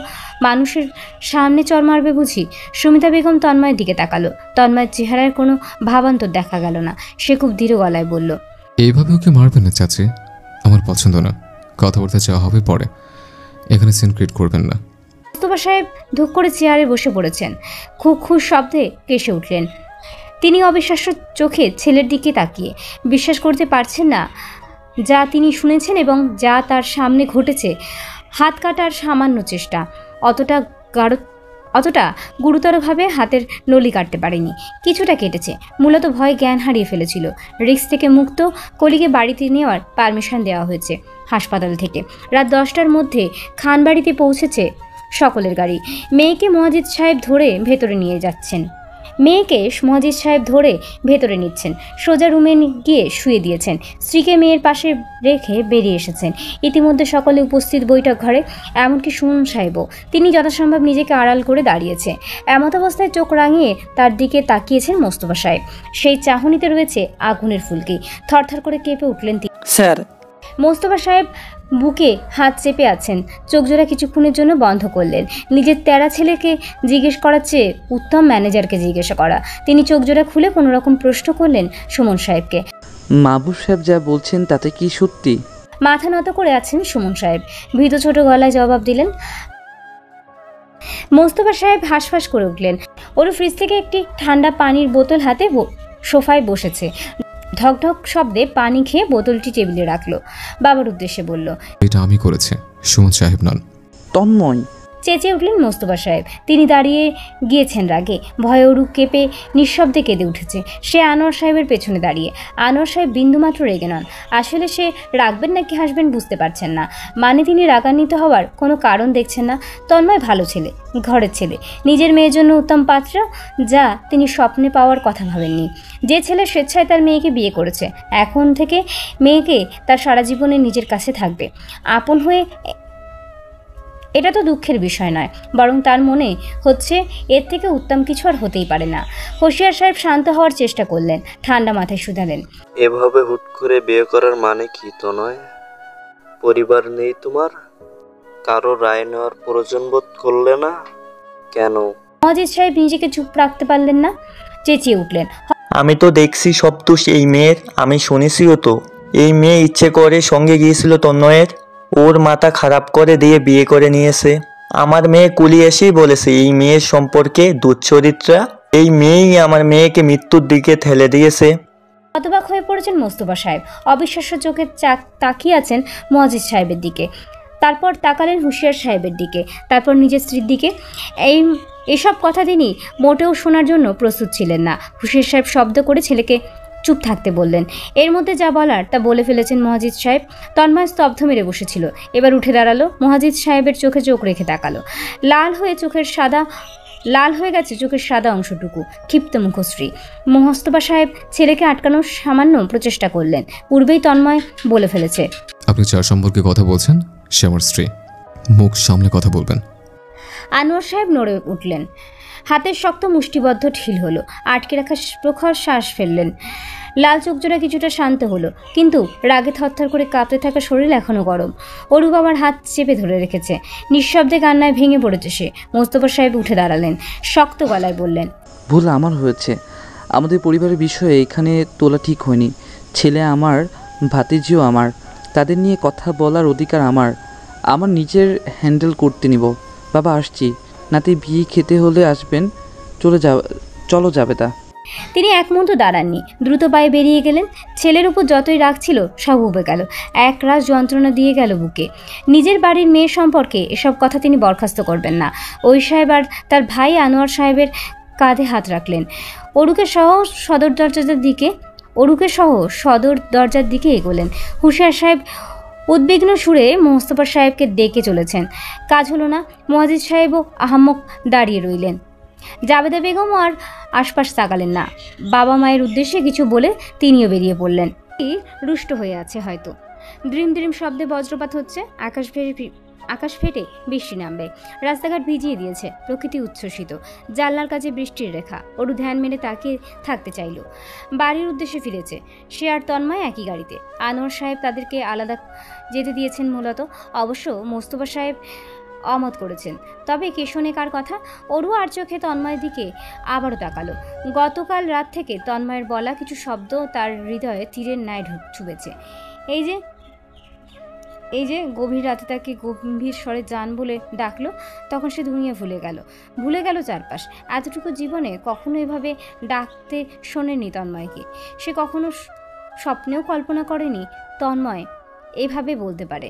মানুষের সামনে চর মারবে বুঝি? সুমিতা বেগম তন্ময়ের দিকে তাকালো। তন্ময়ের চেহারায় কোনো ভাবান্তর দেখা গেল না। সে খুব দৃঢ় গলায় বলল, এইভাবে ওকে মারবেন না চাচি, আমার পছন্দ না। কথা বলতে চাওয়া হবে পরে, এখানে সিন ক্রিয়েট করবেন না। মোস্তফা সাহেব ধুক করে চেয়ারে বসে পড়েছেন। খুব খুশ শব্দে কেসে উঠলেন। তিনি অবিশ্বাস্য চোখে ছেলের দিকে তাকিয়ে বিশ্বাস করতে পারছেন না যা তিনি শুনেছেন এবং যা তার সামনে ঘটেছে। হাত কাটার সামান্য চেষ্টা, অতটা গুরুতরভাবে হাতের নলি কাটতে পারেনি। কিছুটা কেটেছে, মূলত ভয় জ্ঞান হারিয়ে ফেলেছিল। রিস্ক থেকে মুক্ত কলিকে বাড়িতে নেওয়ার পারমিশন দেওয়া হয়েছে হাসপাতাল থেকে। রাত 10টার মধ্যে খানবাড়িতে পৌঁছেছে সকলের গাড়ি। মেয়েকে মহাজিদ সাহেব ধরে ভেতরে নিচ্ছেন। সোজা রুমে গিয়ে শুয়ে দিয়েছেন। স্ত্রীকে মেয়ের পাশে রেখে বেরিয়ে এসেছেন। ইতিমধ্যে সকলে উপস্থিত বৈঠক ঘরে, এমনকি সুমন সাহেবও। তিনি যথাসম্ভব নিজেকে আড়াল করে দাঁড়িয়েছে। এমত অবস্থায় চোখ রাঙিয়ে তার দিকে তাকিয়েছেন মোস্তফা সাহেব। সেই চাহনিতে রয়েছে আগুনের ফুলকি। থরথর করে কেঁপে উঠলেন তিনি। স্যার। মোস্তফা সাহেব বুকে হাত চেপে আছেন। চোখজোড়া কিছুক্ষণের জন্য বন্ধ করলেন। নিজের তেরা ছেলেকে জিজ্ঞেস করার চেয়ে উত্তম ম্যানেজারকে জিজ্ঞাসা করা। তিনি চোখজোড়া খুলে কোনো রকম প্রশ্ন করলেন সুমন সাহেবকে। মাহবুব সাহেব যা বলছেন তাতে কি সত্যি? মাথা নত করে আছেন সুমন সাহেব। ভীত ছোট গলায় জবাব দিলেন। মোস্তফা সাহেব হাঁসফাঁস করে উঠলেন। ওর ফ্রিজ থেকে একটি ঠান্ডা পানির বোতল হাতে সোফায় বসেছে। ঢকঢক শব্দে পানি খেয়ে বোতলটি টেবিলে রাখলো। বাবার উদ্দেশ্যে বলল, এটা আমি করেছি, সুমন সাহেব নন। তন্ময়! চেঁচিয়ে উঠলেন মোস্তফা সাহেব। তিনি দাঁড়িয়ে গিয়েছেন রাগে, ভয়ে অরু কেঁপে নিঃশব্দে কেঁদে উঠেছে। সে আনোয়ার সাহেবের পেছনে দাঁড়িয়ে। আনোয়ার সাহেব বিন্দুমাত্র রেগে নন। আসলে সে রাগবেন নাকি হাসবেন বুঝতে পারছেন না। মানে তিনি রাগান্বিত হওয়ার কোনো কারণ দেখছেন না। তন্ময় ভালো ছেলে, ঘরের ছেলে, নিজের মেয়ের জন্য উত্তম পাত্র, যা তিনি স্বপ্নে পাওয়ার কথা ভাবেননি। যে ছেলে স্বেচ্ছায় তার মেয়েকে বিয়ে করেছে, এখন থেকে মেয়েকে তার সারা জীবনে নিজের কাছে থাকবে আপন হয়ে, এটা তো দুঃখের বিষয় নয়, বরং তার মনে হচ্ছে এর থেকে উত্তম কিছু আর হতেই পারে না। হুঁশিয়ার সাহেব শান্ত হওয়ার চেষ্টা করলেন, ঠান্ডা মাথায় শুধালেন, এভাবে হুট করে বিয়ে করার মানে কি? তো নয়, পরিবার নেই তোমার? কারো রায় নেওয়ার প্রয়োজন বোধ করলে না কেন? মজিদ সাহেব নিজেকে চুপ রাখতে পারলেন না, চেঁচিয়ে উঠলেন, আমি তো দেখছি সব দোষ এই মেয়ের। আমি শুনেছিও তো, এই মেয়ে ইচ্ছে করে সঙ্গে গিয়েছিল তন্ময়ের, ওর মাথা খারাপ করে দিয়ে বিয়ে করে নিয়েছে। আমার মেয়ে কুলি এসেই বলেছে এই মেয়ের সম্পর্কে দুশ্চরিত্রা। এই মেয়েই আমার মেয়েকে মৃত্যুর দিকে ঠেলে দিয়েছে। হতবাক হয়ে পড়েছেন মোস্তফা সাহেব। অবিশ্বাস্য চোখে তাকিয়ে আছেন মুয়াজ্জিজ সাহেবের দিকে, তারপর তাকালেন হুঁশিয়ার সাহেবের দিকে, তারপর নিজের স্ত্রীর দিকে। এসব কথা তিনি মোটেও শোনার জন্য প্রস্তুত ছিলেন না। হুঁশিয়ার সাহেব শব্দ করে ছেলেকে চুপ থাকতে বললেন। এর মধ্যে যা বলার তা বলে ফেলেছেন মুয়াজ্জিজ সাহেব। তন্ময় স্তব্ধ মেরে বসেছিল, এবার উঠে দাঁড়ালো, মুয়াজ্জিজ সাহেবের চোখে চোখ রেখে তাকালো। লাল হয়ে গেছে চোখের সাদা অংশটুকু, ক্ষিপ্ত মুখশ্রী। মোস্তফা সাহেব ছেলেকে আটকানোর সামান্য প্রচেষ্টা করলেন। পূর্বেই তন্ময় বলে ফেলেছে, আপনি যার সম্পর্কে কথা বলছেন সে আমার স্ত্রী, মুখ সামলে কথা বলবেন। আনোয়ার সাহেব নড়ে উঠলেন, হাতের শক্ত মুষ্টিবদ্ধ ঢিল হলো, আটকে রাখা প্রখর শ্বাস ফেললেন। লাল চোখজোড়া কিছুটা শান্ত হলো, কিন্তু রাগে থরথর করে কাঁপতে থাকা শরীর এখনও গরম। অরু বাবার হাত চেপে ধরে রেখেছে, নিঃশব্দে কান্নায় ভেঙে পড়েছে সে। মোস্তফা সাহেব উঠে দাঁড়ালেন, শক্ত গলায় বললেন, ভুল আমার হয়েছে। আমাদের পরিবারের বিষয়ে এখানে তোলা ঠিক হয়নি। ছেলে আমার, ভাতিজিও আমার, তাদের নিয়ে কথা বলার অধিকার আমার। আমার নিজের হ্যান্ডেল করতে নিব। বাবা আসছি, নাতি বিয়ে খেতে হলে আসবেন। চলো যাবে তা। তিনি এক মুহূর্ত দাঁড়াননি, দ্রুত পায়ে বেরিয়ে গেলেন। ছেলের উপর যতই রাগ ছিল সব উবে গেল, এক রাশ যন্ত্রণা দিয়ে গেল বুকে। নিজের বাড়ির মেয়ে সম্পর্কে এসব কথা তিনি বরখাস্ত করবেন না। ওই সাহেব আর তার ভাই আনোয়ার সাহেবের কাঁধে হাত রাখলেন। অরুকে সহ সদর দরজার দিকে এগোলেন। হুঁশিয়ার সাহেব উদ্বিগ্ন সুরে মোস্তফা সাহেবকে ডেকে চলেছেন। কাজ হলো না, মুয়াজ্জিজ সাহেবও আহাম্মক দাঁড়িয়ে রইলেন। জাবেদা বেগম আর আশপাশ তাকালেন না। বাবা মায়ের উদ্দেশ্যে কিছু বলে তিনিও বেরিয়ে পড়লেন। রুষ্ট হয়ে আছে হয়তো। দ্রিম দ্রিম শব্দে বজ্রপাত হচ্ছে, আকাশ ফেটে বৃষ্টি নামবে। রাস্তাঘাট ভিজিয়ে দিয়েছে, প্রকৃতি উচ্ছ্বসিত। জানলার কাছে বৃষ্টির রেখা। অরু ধ্যান মেরে তাকিয়ে থাকতে চাইল। বাড়ির উদ্দেশ্যে ফিরেছে সে আর তন্ময় একই গাড়িতে। আনোয়ার সাহেব তাদেরকে আলাদা যেতে দিয়েছেন মূলত। অবশ্য মোস্তফা সাহেব অমত করেছেন। তবে কে শোনে কার কথা? অরু আর চোখে তন্ময়ের দিকে আবারও তাকালো। গতকাল রাত থেকে তন্ময়ের বলা কিছু শব্দ তার হৃদয়ে তীরের ন্যায় ছুঁয়েছে। এই যে গভীর রাতে তাকে গম্ভীর স্বরে জান বলে ডাকলো, তখন সে দুনিয়া ভুলে গেল চারপাশ। এতটুকু জীবনে কখনো এভাবে ডাকতে শোনেনি তন্ময়কে। সে কখনো স্বপ্নেও কল্পনা করেনি তন্ময় এইভাবে বলতে পারে।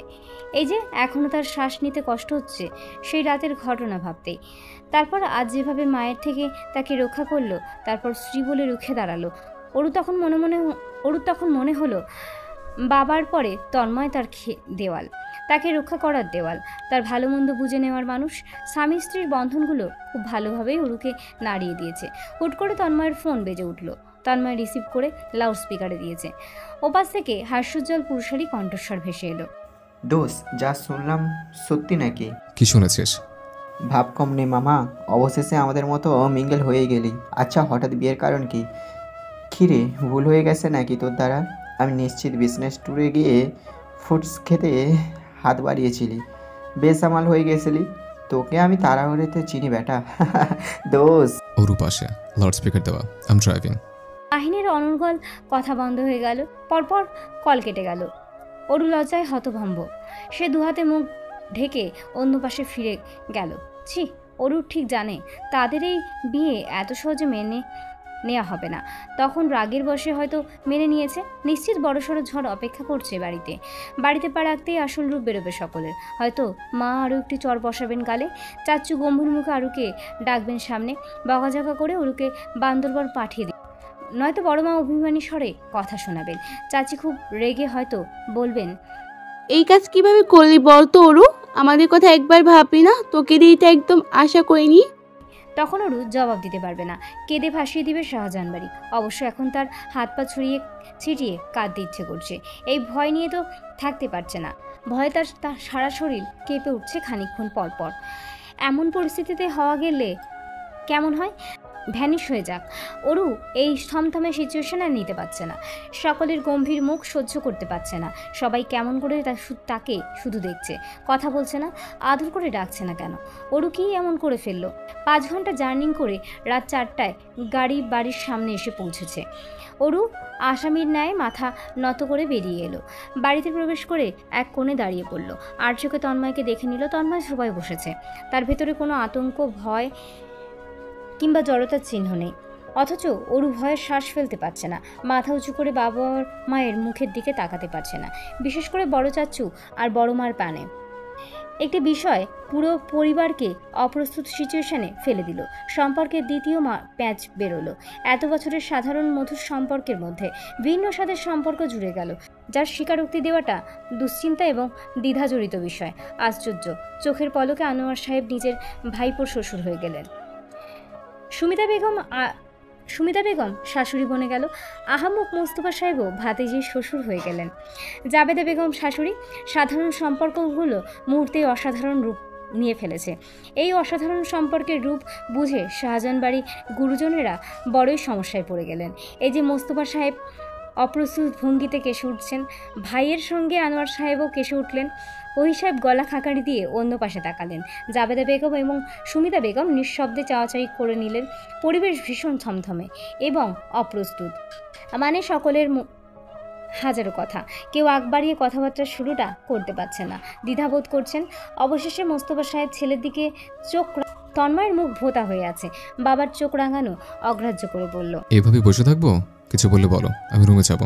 এই যে এখনও তার শ্বাস নিতে কষ্ট হচ্ছে সেই রাতের ঘটনা ভাবতেই। তারপর আজ যেভাবে মায়ের থেকে তাকে রক্ষা করলো, তারপর স্ত্রী বলে রুখে দাঁড়ালো। অরু তখন মনে হলো বাবার পরে তন্ময় তার দেওয়াল, তাকে রক্ষা করার দেওয়াল, তার ভালো মন্দ বুঝে নেওয়ার মানুষ। স্বামী স্ত্রীর বন্ধনগুলো খুব ভালোভাবেই অরুকে নাড়িয়ে দিয়েছে। হুট করে তন্ময়ের ফোন বেজে উঠল। তন্ময় রিসিভ করে লাউড স্পিকারে দিয়েছে। ওপাশ থেকে হাস্যোজ্জ্বল পুরুষালী কণ্ঠস্বর ভেসে এলো, দোষ, যা শুনলাম সত্যি নাকি? কি শুনেছিস? ভাব কম নেই মামা, অবশেষে আমাদের মতো মিঙ্গেল হয়ে গেলি। আচ্ছা, হঠাৎ বিয়ের কারণ কি? খিরে ভুল হয়ে গেছে নাকি তোর দ্বারা? আমি নিশ্চিত বিজনেস ট্যুরে গিয়ে ফুডস খেতে হাত বাড়িয়েছিলি, বেসামাল হয়ে গেছিলি। তোকে আমি তাড়াহুড়োতে চিনি বেটা। দোষ। ওর পাশে লাউড স্পিকার দেওয়া, আই এম ড্রাইভিং। আহিনের অনর্গল কথা বন্ধ হয়ে গেল। পরপর কল কেটে গেল। অরু লজ্জায় হতভম্ব। সে দুহাতে মুখ ঢেকে অন্য পাশে ফিরে গেল। ছি, অরু ঠিক জানে তাদের এই বিয়ে এত সহজে মেনে নেওয়া হবে না। তখন রাগের বশে হয়তো মেনে নিয়েছে। নিশ্চিত বড়সড় ঝড় অপেক্ষা করছে বাড়িতে পা রাখতেই আসল রূপ বেরোবে সকলের। হয়তো মা আরও একটি চর বসাবেন গালে, চাচু গম্ভীর মুখে আরুকে ডাকবেন সামনে, বকাঝকা করে অরুকে বান্দরবন পাঠিয়ে দিন। নয়তো বড় মা অভিমানী স্বরে কথা শোনাবেন। চাচি খুব রেগে হয়তো বলবেন, এই কাজ কিভাবে করলি বল তো অরু? আমাদের কথা একবার ভাবলি না? তোকে দিয়ে এটা একদম আশা করিনি। তখন অরু জবাব দিতে পারবে না, কেঁদে ভাসিয়ে দিবে শাহজাহান বাড়ি। অবশ্য এখন তার হাত পা ছিটিয়ে কাঁদতে ইচ্ছে করছে। এই ভয় নিয়ে তো থাকতে পারছে না। ভয়ে তার সারা শরীর কেঁপে উঠছে খানিকক্ষণ পরপর। এমন পরিস্থিতিতে হওয়া গেলে কেমন হয়? ভ্যানিশ হয়ে যাক। অরু এই থমথমে সিচুয়েশন আর নিতে পারছে না। সকলের গম্ভীর মুখ সহ্য করতে পারছে না। সবাই কেমন করে তাকে শুধু দেখছে, কথা বলছে না, আদর করে ডাকছে না কেন? অরু কি এমন করে ফেললো? 5 ঘন্টা জার্নি করে রাত 4টায় গাড়ি বাড়ির সামনে এসে পৌঁছেছে। অরু আসামির ন্যায় মাথা নত করে বেরিয়ে এলো। বাড়িতে প্রবেশ করে এক কোণে দাঁড়িয়ে পড়ল। আর চোখে তন্ময়কে দেখে নিল। তন্ময় সবাই বসেছে। তার ভেতরে কোনো আতঙ্ক, ভয় কিংবা জড়তার চিহ্ন নেই। অথচ অরু ভয়ে শ্বাস ফেলতে পারছে না, মাথা উঁচু করে বাবা মায়ের মুখের দিকে তাকাতে পারছে না, বিশেষ করে বড় চাচু আর বড় মার পানে। একটি বিষয় পুরো পরিবারকে অপ্রস্তুত সিচুয়েশনে ফেলে দিল। সম্পর্কের দ্বিতীয় প্যাচ বেরোলো। এত বছরের সাধারণ মধুর সম্পর্কের মধ্যে ভিন্ন স্বাদের সম্পর্ক জুড়ে গেল, যার স্বীকারোক্তি দেওয়াটা দুশ্চিন্তা এবং দ্বিধাজড়িত বিষয়। আশ্চর্য, চোখের পলকে আনোয়ার সাহেব নিজের ভাইপোর শ্বশুর হয়ে গেলেন। সুমিতা বেগম শাশুড়ি বনে গেল। আহাম্মক মোস্তফা সাহেবও ভাতিজির শ্বশুর হয়ে গেলেন। জাবেদা বেগম শাশুড়ি। সাধারণ সম্পর্কগুলো মুহূর্তে অসাধারণ রূপ নিয়ে ফেলেছে। এই অসাধারণ সম্পর্কের রূপ বুঝে শাহজাহান বাড়ি গুরুজনেরা বড়ই সমস্যায় পড়ে গেলেন। এই যে মোস্তফা সাহেব অপ্রস্তুত ভঙ্গিতে কেসে উঠছেন, ভাইয়ের সঙ্গে আনোয়ার সাহেবও কেসে উঠলেন। ওই সাহেব গলা খাকারি দিয়ে অন্য পাশে তাকালেন। জাবেদা বেগম এবং সুমিতা বেগম নিঃশব্দে চাওয়াচাই করে নিলেন। পরিবেশ ভীষণ থমথমে এবং অপ্রস্তুত, মানে সকলের হাজারো কথা, কেউ আগ বাড়িয়ে কথাবার্তার শুরুটা করতে পারছে না, দ্বিধাবোধ করছেন। অবশেষে মোস্তফা সাহেব ছেলের দিকে চোখ, তন্ময়ের মুখ ভোঁতা হয়ে আছে, বাবার চোখ রাঙানো অগ্রাহ্য করে বলল, এভাবে বসে থাকবো? কিছু বললে বলো, আমি রুমে যাব।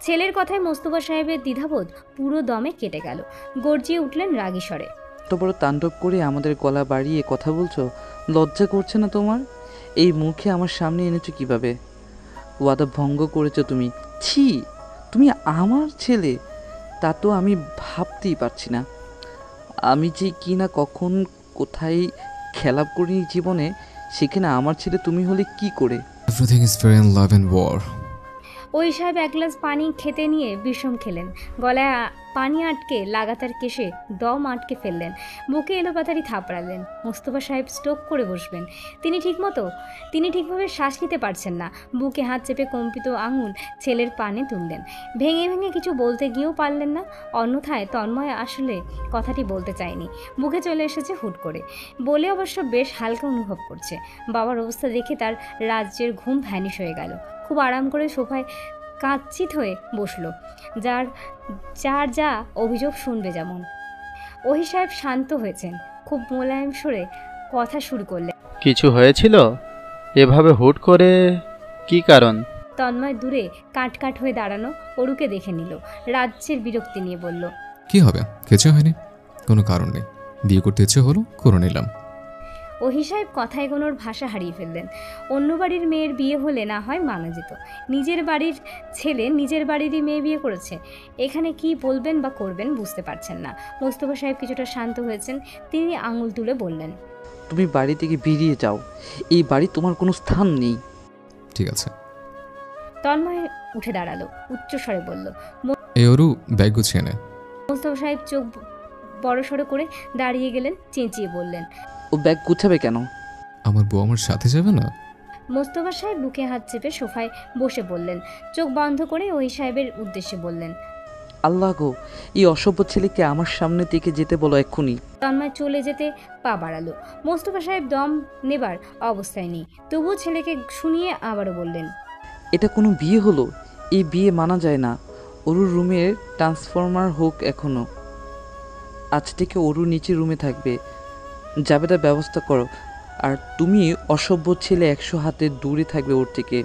ছেলের কথায় মোস্তফা সাহেবের দ্বিধাবোধ পুরো দমে কেটে গেল। গর্জিয়ে উঠলেন রাগী স্বরে, এত বড় তাণ্ডব করে আমাদের গলা বাড়িয়ে কথা বলছো, লজ্জা করছে না তোমার? এই মুখে আমার সামনে এনেছো কিভাবে? ওয়াদা ভঙ্গ করেছো তুমি। ছি, তুমি আমার ছেলে, তা তো আমি ভাবতেই পারছি না। আমি যে কি না কখন কোথায় খেলাপ করি জীবনে, সেখানে আমার ছেলে তুমি হলে কি করে? Everything is fair in love and war. ওই সাহেব এক গ্লাস পানি খেতে নিয়ে বিষম খেলেন। গলায় পানি আটকে লাগাতার কেশে দম আটকে ফেললেন। বুকে এলোপাতারি থাপড়ালেন। মোস্তফা সাহেব স্ট্রোক করে বসবেন। তিনি ঠিকভাবে শ্বাস নিতে পারছেন না। বুকে হাত চেপে কম্পিত আঙুল ছেলের পানে তুললেন। ভেঙে ভেঙে কিছু বলতে গিয়েও পারলেন না। অন্যথায় তন্ময় আসলে কথাটি বলতে চায়নি, মুখে চলে এসেছে হুট করে। বলে অবশ্য বেশ হালকা অনুভব করছে। বাবার অবস্থা দেখে তার রাজ্যের ঘুম ভ্যানিশ হয়ে গেল। খুব আরাম করে সোফায় কাঁচিত হয়ে বসলো। যার যা অভিযোগ শুনবে যেমন। ওহি সাহেব শান্ত হয়েছেন, খুব মোলায়েম সুরে কথা শুরু করলেন। কিছু হয়েছিল? এভাবে হুট করে কি কারণ? তন্ময় দূরে কাট হয়ে দাঁড়ানো অরুকে দেখে নিল। রাজ্যের বিরক্তি নিয়ে বলল, কি হবে, কিছু হয়নি, কোনো কারণ নেই, বিয়ে করতে ইচ্ছে হলো, করে নিলাম। ওহি সাহেব কথা এগোনোর ভাষা হারিয়ে ফেললেন। অন্য বাড়ির মেয়ের বিয়ে হলে না হয় মানা যেত, নিজের বাড়ির ছেলে নিজের বাড়িরই মেয়ে বিয়ে করেছে। এখানে কি বলবেন বা করবেন বুঝতে পারছেন না। মোস্তফা সাহেব কিছুটা শান্ত হয়েছেন। তিনি আঙুল তুলে বললেন, তুমি বাড়ি থেকে বেরিয়ে যাও, এই বাড়ি তোমার কোনো স্থান নেই। ঠিক আছে। তন্ময় উঠে দাঁড়ালো, উচ্চস্বরে বলল। এই অরু, ব্যাগ গুছিয়ে নে। মোস্তফা সাহেব চোখ বড়সড় করে দাঁড়িয়ে গেলেন, চেঁচিয়ে বললেন, ও ব্যাগ গুছাবে কেন? আমার বউ আমার সাথে যাবে না? মোস্তফা সাহেব বুকে হাত চেপে সোফায় বসে বললেন। চোখ বন্ধ করে ওই সাহেবের উদ্দেশ্যে বললেন, আল্লাহ গো, এই অসভ্য ছেলেকে আমার সামনে থেকে যেতে বলো এক্ষুনি। তন্ময় চলে যেতে পা বাড়ালো। মোস্তফা সাহেব দম নেবার অবস্থায় নেই, তবুও ছেলেকে শুনিয়ে আবারও বললেন, এটা কোনো বিয়ে হলো? এই বিয়ে মানা যায় না। অরুর রুমের ট্রান্সফরমার হোক এখনো। আজ থেকে অরু নিচে রুমে থাকবে, জাবেদার ব্যবস্থা করো। আর তুমি অসভ্য ছেলে 100 হাতে দূরে থাকবে ওর থেকে।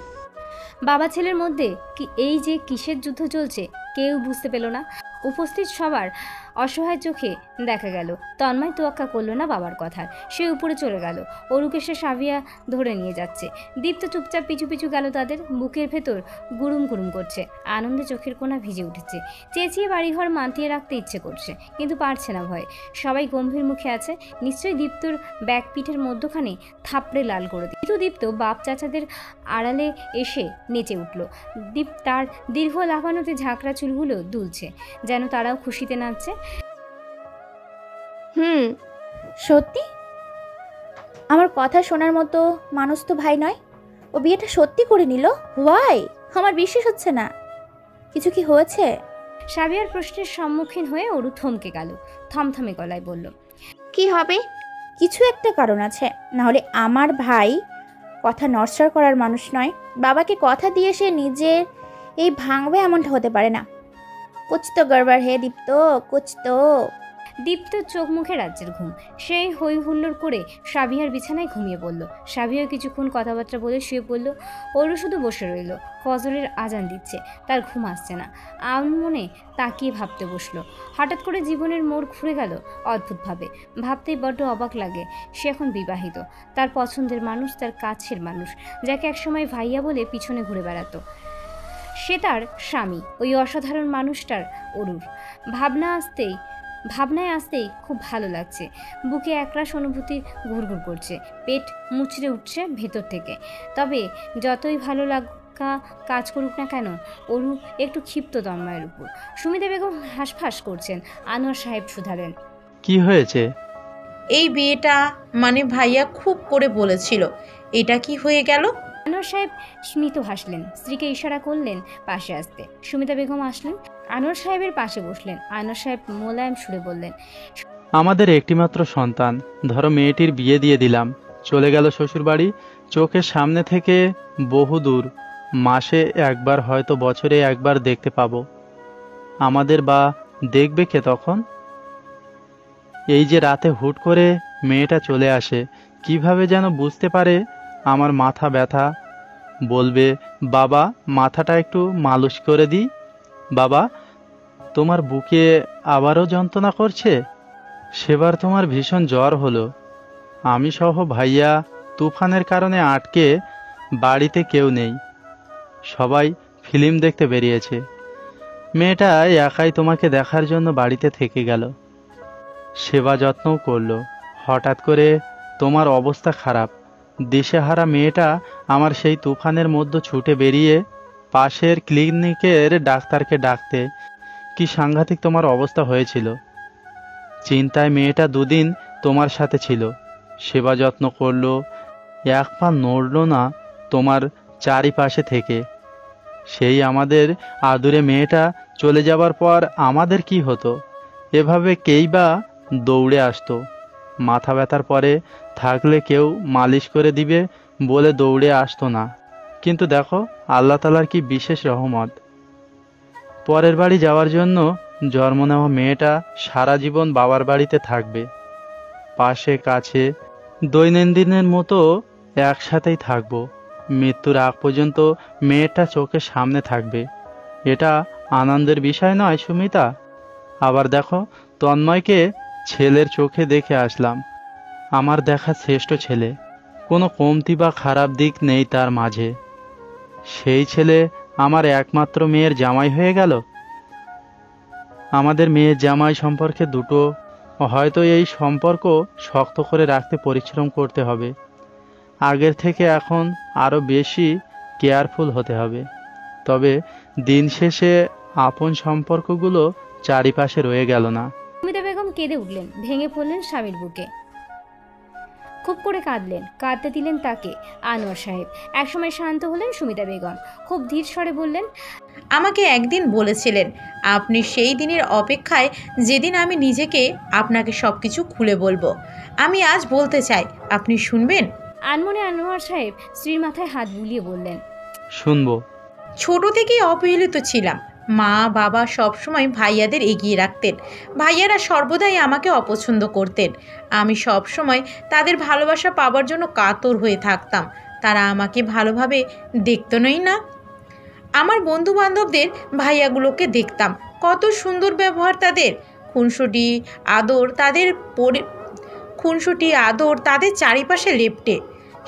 বাবা ছেলের মধ্যে কি এই যে কিসের যুদ্ধ চলছে কেউ বুঝতে পেল না। উপস্থিত সবার অসহায় চোখে দেখা গেল। তন্ময় তোয়াক্কা করলো না বাবার কথার, সে উপরে চলে গেল। অরুকে সে সাবিয়া ধরে নিয়ে যাচ্ছে। দীপ্ত চুপচাপ পিছু পিছু গেল তাদের। বুকের ভেতর গুরুম গুরুম করছে, আনন্দে চোখের কোণা ভিজে উঠেছে। চেঁচিয়ে বাড়িঘর মাতিয়ে রাখতে ইচ্ছে করছে, কিন্তু পারছে না ভয়ে। সবাই গম্ভীর মুখে আছে। নিশ্চয়ই দীপ্তর ব্যাক পিঠের মধ্যখানে থাপড়ে লাল করে দিই। কিন্তু দীপ্ত বাপ চাচাদের আড়ালে এসে নেচে উঠল। তার দীর্ঘ লাফানোতে ঝাঁকড়া চুলগুলো দুলছে, যেন তারাও খুশিতে নাচছে। সত্যি? আমার কথা শোনার মতো মানুষ তো ভাই নয়। ও বিয়েটা সত্যি করে নিল? ওয়াই? আমার বিশ্বাস হচ্ছে না। কিছু কি হয়েছে? সাবিয়ার প্রশ্নের সম্মুখীন হয়ে অরু থমকে গেল। থমথমে গলায় বলল, কি হবে? কিছু একটা কারণ আছে, না হলে আমার ভাই কথা নড়চড় করার মানুষ নয়। বাবাকে কথা দিয়ে সে নিজের এই ভাঙবে এমনটা হতে পারে না। কুছ তো গড়বড় হে দীপ্ত, কুছ তো। দীপ্ত চোখ মুখে রাজ্যের ঘুম। সেই হই হুল্লোড় করে সাবিহার বিছানায় ঘুমিয়ে পড়ল। সাবিহা কিছুক্ষণ কথাবার্তা বলে শুয়ে পড়ল। ওরও শুধু বসে রইল। ফজরের আজান দিচ্ছে, তার ঘুম আসছে না। মনে তাকিয়ে ভাবতে বসলো। হঠাৎ করে জীবনের মোড় ঘুরে গেল অদ্ভুতভাবে। ভাবতেই বড্ড অবাক লাগে। সে এখন বিবাহিত, তার পছন্দের মানুষ, তার কাছের মানুষ, যাকে একসময় ভাইয়া বলে পিছনে ঘুরে বেড়াতো, সে তার স্বামী। ওই অসাধারণ মানুষটার অরুর। ভাবনায় আসতেই খুব ভালো লাগছে। বুকে একরাশ অনুভূতি ঘুরঘুর করছে, পেট মুচড়ে উঠছে ভেতর থেকে। তবে যতই ভালো লাগা কাজ করুক না কেন, অরু একটু ক্ষিপ্ত তন্ময়ের উপর। সুমিতা বেগম হাঁসফাঁস করছেন। আনোয়ার সাহেব শুধালেন, কি হয়েছে? এই বিয়েটা মানে ভাইয়া খুব করে বলেছিল, এটা কি হয়ে গেল? আনোয়ার সাহেব স্মিত হাসলেন, স্ত্রীকে ইশারা করলেন পাশে আসতে। সুমিতা বেগম আসলেন, আনোয়ার সাহেবের পাশে বসলেন। আনোয়ার সাহেব মোলায়েম সুরে বললেন, আমাদের একটিমাত্র সন্তান, ধরো মেয়েটির বিয়ে দিয়ে দিলাম, চলে গেল শ্বশুরবাড়ি, চোখের সামনে থেকে বহু দূর। মাসে একবার, হয়তো বছরে একবার দেখতে পাবো। আমাদের বা দেখবে কে তখন? এই যে রাতে হুট করে মেয়েটা চলে আসে, কিভাবে যেন বুঝতে পারে আমার মাথা ব্যথা, বলবে বাবা মাথাটা একটু মালিশ করে দিই, বাবা তোমার বুকে আবারও যন্ত্রণা করছে, সেবার তোমার ভীষণ জ্বর হলো, আমি সহ ভাইয়া তুফানের কারণে আটকে বাড়িতে কেউ নেই, সবাই ফিল্ম দেখতে বেরিয়েছে, মেয়েটা একাই তোমাকে দেখার জন্য বাড়িতে থেকে গেল, সেবা যত্নও করলো, হঠাৎ করে তোমার অবস্থা খারাপ, দিশেহারা মেয়েটা আমার সেই তুফানের মধ্যে ছুটে বেরিয়ে পাশের ক্লিনিকের ডাক্তারকে ডাকতে, কি সাংঘাতিক তোমার অবস্থা হয়েছিল। চিন্তায় মেয়েটা দুদিন তোমার সাথে ছিল, সেবা যত্ন করলো, এক পা নড়ল না তোমার চারিপাশে থেকে। সেই আমাদের আদুরে মেয়েটা চলে যাবার পর আমাদের কি হতো? এভাবে কেই বা দৌড়ে আসতো, মাথা ব্যথার পরে থাকলে কেউ মালিশ করে দিবে বলে দৌড়ে আসতো না। কিন্তু দেখো আল্লাহ তাআলার কি বিশেষ রহমত, পরের বাড়ি যাওয়ার জন্য জন্ম নেওয়া মেয়েটা সারা জীবন বাবার বাড়িতে থাকবে, পাশে কাছে দৈনন্দিনের মতো একসাথেই থাকবো, মৃত্যুর আগ পর্যন্ত মেয়েটা চোখের সামনে থাকবে। এটা আনন্দের বিষয় নয় সুমিতা? আবার দেখো তন্ময়কে ছেলের চোখে দেখে আসলাম, আমার দেখা শ্রেষ্ঠ ছেলে, কোনো কমতি বা খারাপ দিক নেই তার মাঝে। সেই ছেলে আমার একমাত্র মেয়ের জামাই হয়ে গেল। আমাদের মেয়ের জামাই সম্পর্কে দুটো, হয়তো এই সম্পর্ক শক্ত করে রাখতে পরিশ্রম করতে হবে, আগের থেকে এখন আরও বেশি কেয়ারফুল হতে হবে। তবে দিন শেষে আপন সম্পর্কগুলো চারিপাশে রয়ে গেল না। সুমিতা বেগম কেঁদে উঠলেন, ভেঙে পড়লেন স্বামীর বুকে, খুব করে কাঁদলেন। কাঁদতে দিলেন তাকে আনোয়ার সাহেব। একসময় শান্ত হলেন সুমিতা বেগম, খুব ধীর স্বরে বললেন, আমাকে একদিন বলেছিলেন আপনি সেই দিনের অপেক্ষায় যেদিন আমি নিজেকে আপনাকে সব কিছু খুলে বলবো। আমি আজ বলতে চাই, আপনি শুনবেন? আনমনে আনোয়ার সাহেব স্ত্রীর মাথায় হাত বুলিয়ে বললেন, শুনবো। ছোট থেকেই অবহেলিত ছিলাম, মা বাবা সবসময় ভাইয়াদের এগিয়ে রাখতেন, ভাইয়ারা সর্বদাই আমাকে অপছন্দ করতেন, আমি সবসময় তাদের ভালোবাসা পাবার জন্য কাতর হয়ে থাকতাম, তারা আমাকে ভালোভাবে দেখতনই না। আমার বন্ধু বান্ধবদের ভাইয়াগুলোকে দেখতাম, কত সুন্দর ব্যবহার তাদের, খুনসুটি আদর তাদের চারিপাশে লেপ্টে,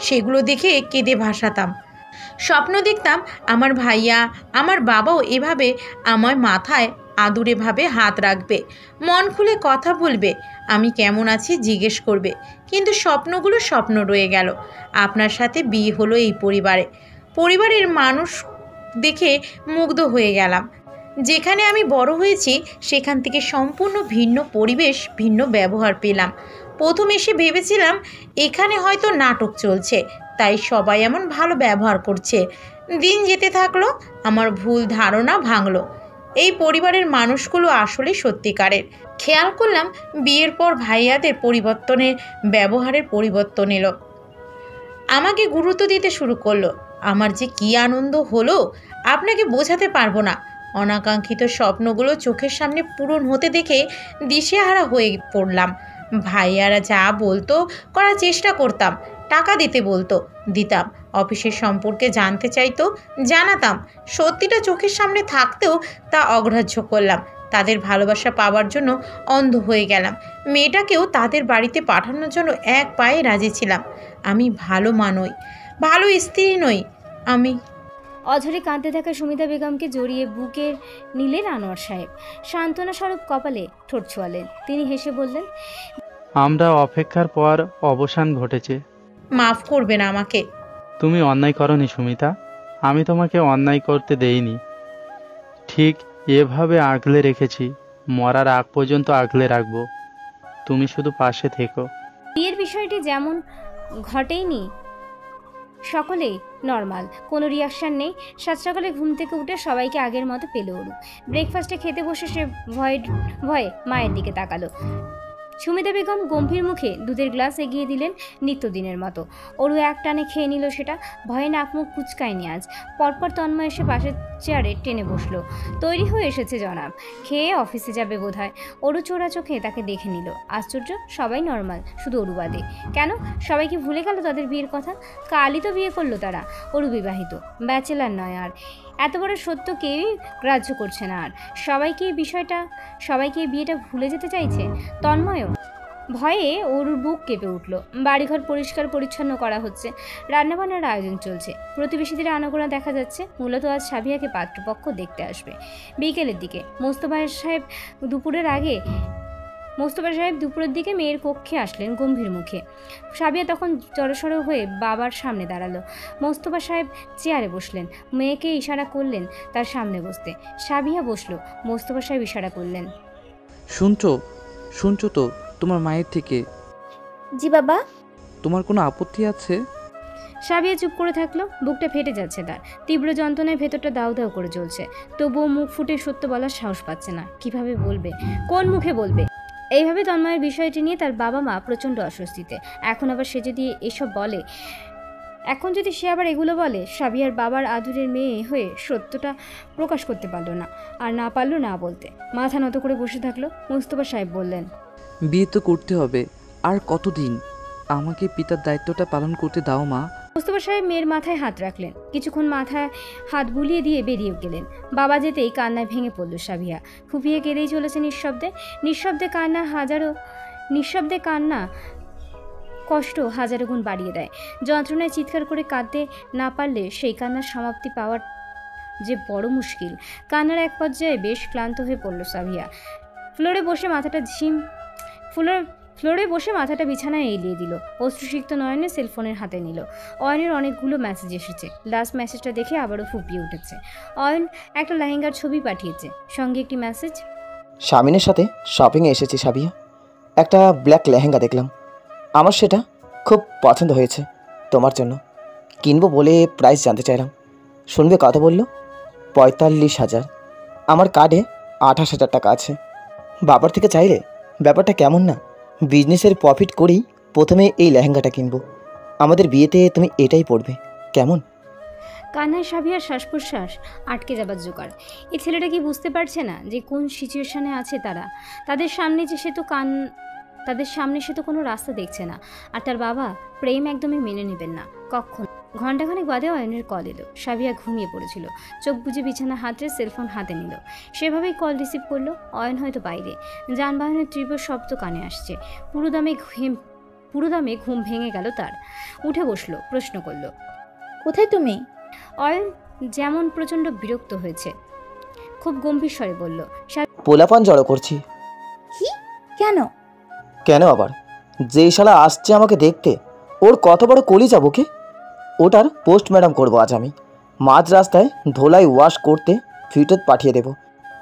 সেগুলো দেখে কেঁদে ভাসাতাম। স্বপ্ন দেখতাম আমার ভাইয়া আমার বাবাও এভাবে আমার মাথায় আদুরেভাবে হাত রাখবে, মন খুলে কথা বলবে, আমি কেমন আছি জিজ্ঞেস করবে। কিন্তু স্বপ্নগুলো স্বপ্ন রয়ে গেল। আপনার সাথে বিয়ে হলো এই পরিবারের মানুষ দেখে মুগ্ধ হয়ে গেলাম। যেখানে আমি বড় হয়েছি সেখান থেকে সম্পূর্ণ ভিন্ন পরিবেশ, ভিন্ন ব্যবহার পেলাম। প্রথম এসে ভেবেছিলাম এখানে হয়তো নাটক চলছে, তাই সবাই এমন ভালো ব্যবহার করছে। দিন যেতে থাকলো, আমার ভুল ধারণা ভাঙলো, এই পরিবারের মানুষগুলো আসলে সত্যিকারের। খেয়াল করলাম বিয়ের পর ভাইয়াদের ব্যবহারের পরিবর্তন এলো, আমাকে গুরুত্ব দিতে শুরু করলো। আমার যে কি আনন্দ হলো আপনাকে বোঝাতে পারবো না। অনাকাঙ্ক্ষিত স্বপ্নগুলো চোখের সামনে পূরণ হতে দেখে দিশেহারা হয়ে পড়লাম। ভাইয়ারা যা বলতো করার চেষ্টা করতাম, টাকা দিতে বলতো দিতাম, অফিসের সম্পর্কে জানতে চাইতো জানাতাম, সত্যিটা চোখের সামনে থাকতেও তা অগ্রাহ্য করলাম। তাদের ভালোবাসা পাওয়ার জন্য অন্ধ হয়ে গেলাম। মেয়েটাকেও তাদের বাড়িতে পাঠানোর জন্য এক পায়ে রাজি ছিলাম। আমি ভালো মা নই, ভালো স্ত্রী নই। আমি অঝরে কাঁদতে থাকা সুমিতা বেগমকে জড়িয়ে বুকে নিলেন আনোয়ার সাহেব। সান্ত্বনা স্বরূপ কপালে ঠোঁট ছোঁয়ালেন। তিনি হেসে বললেন, আমরা অপেক্ষার পর অবসান ঘটেছে। মাফ করবেন আমাকে। তুমি অন্যায় করনি সুমিতা, আমি তোমাকে অন্যায় করতে দেইনি। ঠিক এভাবে আগলে রেখেছি, মরার আগ পর্যন্ত আগলে রাখবো। তুমি শুধু পাশে থেকো। বিয়ের বিষয়টি যেমন ঘটেইনি, সকলেই নর্মাল, কোনো রিয়াকশান নেই। সাত সকালে ঘুম থেকে উঠে সবাইকে আগের মতো পেল অরু। ব্রেকফাস্টে খেতে বসে সে ভয়ে মায়ের দিকে তাকালো। সুমিতা বেগম গম্ভীর মুখে দুধের গ্লাস এগিয়ে দিলেন নিত্যদিনের মতো। অরু এক টানে খেয়ে নিল সেটা। ভয়ে নাক মুখ কুচকায়নি আজ। পরপর তন্ময় এসে পাশের চেয়ারে টেনে বসলো। তৈরি হয়ে এসেছে জনাব, খেয়ে অফিসে যাবে বোধহয়। অরু চোরা চোখে তাকে দেখে নিল। আশ্চর্য, সবাই নর্মাল, শুধু অরু বাদে। কেন সবাই কি ভুলে গেল তাদের বিয়ের কথা? কালই তো বিয়ে করলো তারা। অরু বিবাহিত, ব্যাচেলার নয়। আর এত বড় সত্য কেউই গ্রাহ্য করছে না। আর সবাইকে বিয়েটা ভুলে যেতে চাইছে। তন্ময়ও ভয়ে ওর বুক কেঁপে উঠল। বাড়িঘর পরিষ্কার পরিচ্ছন্ন করা হচ্ছে, রান্নাবান্নার আয়োজন চলছে, প্রতিবেশীদের আনাগোনা দেখা যাচ্ছে। মূলত আজ সাবিয়াকে পাত্রপক্ষ দেখতে আসবে বিকেলের দিকে। মোস্তফা সাহেব দুপুরের দিকে মেয়ের কক্ষে আসলেন গম্ভীর মুখে। সাবিয়া তখন জড়সড় হয়ে বাবার সামনে দাঁড়ালো। মোস্তফা সাহেব চেয়ারে বসলেন, মেয়েকে ইশারা করলেন তার সামনে বসতে। সাবিয়া বসলো, মোস্তফা সাহেব ইশারা করলেন, শুনছো তো তোমার মায়ের থেকে? জি বাবা। তোমার কোনো আপত্তি আছে? সাবিয়া চুপ করে থাকলো। বুকটা ফেটে যাচ্ছে তার। তীব্র যন্ত্রণায় ভেতরটা দাউ দাউ করে চলছে। তবুও মুখ ফুটে সত্য বলার সাহস পাচ্ছে না। কিভাবে বলবে, কোন মুখে বলবে? এইভাবে তন্ময়ের বিষয়টি নিয়ে তার বাবা মা প্রচণ্ড অস্বস্তিতে। এখন যদি সে আবার এগুলো বলে, সাবিয়ার বাবার আদুরের মেয়ে হয়ে সত্যটা প্রকাশ করতে পারলো না। আর না পারলো না বলতে। মাথা নত করে বসে থাকলো। মোস্তফা সাহেব বললেন, বিয়ে তো করতে হবে, আর কতদিন? আমাকে পিতার দায়িত্বটা পালন করতে দাও মা। মোস্তফা সাহেব মেয়ের মাথায় হাত রাখলেন। কিছুক্ষণ মাথায় হাত বুলিয়ে দিয়ে বেরিয়ে গেলেন। বাবা যেতেই কান্নায় ভেঙে পড়ল সাবিয়া। ফুপিয়ে কেঁদেই চলেছে নিঃশব্দে কান্না কষ্ট হাজারো গুণ বাড়িয়ে দেয়। যন্ত্রণায় চিৎকার করে কাঁদতে না পারলে সেই কান্নার সমাপ্তি পাওয়ার যে বড় মুশকিল। কান্নার এক পর্যায়ে বেশ ক্লান্ত হয়ে পড়ল সাবিয়া। ফ্লোরে বসে মাথাটা বিছানায় এলিয়ে দিল। অশ্রুসিক্ত নয়নে সেলফোনের হাতে নিল। অয়নের অনেকগুলো মেসেজ এসেছে। লাস্ট মেসেজটা দেখে আবারও ফুপিয়ে উঠেছে। অয়ন একটা লেহেঙ্গার ছবি পাঠিয়েছে, সঙ্গে একটি মেসেজ, শামিনের সাথে শপিংয়ে এসেছি সাবিয়া, একটা ব্ল্যাক লেহেঙ্গা দেখলাম, আমার সেটা খুব পছন্দ হয়েছে, তোমার জন্য কিনবো বলে প্রাইস জানতে চাইলাম। শুনবে কত বললো? 45,000। আমার কার্ডে 28,000 টাকা আছে। বাবার থেকে চাইলে ব্যাপারটা কেমন না? বিজনেসের প্রফিট করেই প্রথমে এই লেহেঙ্গাটা কিনবো। আমাদের বিয়েতে তুমি এটাই পরবে, কেমন? কান্নায় সাবিয়ার শ্বাস প্রশ্বাস আটকে যাবার জোগাড়। এই ছেলেটা কি বুঝতে পারছে না যে কোন সিচুয়েশনে আছে তারা? তাদের সামনে সে তো কোনো রাস্তা দেখছে না। আর তার বাবা প্রেম একদমই মেনে নেবেন না কখন। ঘণ্টাখানেক বাদে অয়নের কল এলো। সাবিয়া ঘুমিয়ে পড়েছিল। চোখ বুজে বিছানা হাতড়ে সেলফোন হাতে নিল। সেভাবেই কল রিসিভ করলো। অয়ন হয়তো বাইরে। যানবাহনের তীব্র শব্দ কানে আসছে। পুরোদমে ঘুম ভেঙে গেল তার। উঠে বসলো, প্রশ্ন করলো, কোথায় তুমি? অয়ন যেমন প্রচণ্ড বিরক্ত হয়েছে, খুব গম্ভীর স্বরে বলল, পোলাপান জড়ো করছি। কি? কেন আবার? যেই শালা আসছে আমাকে দেখতে, ওর কত বড় কলি যাবো কি? ওটার পোস্ট ম্যাডাম করবো আজ আমি। মাঝ রাস্তায় ধোলাই ওয়াশ করতে ফিটত পাঠিয়ে দেব।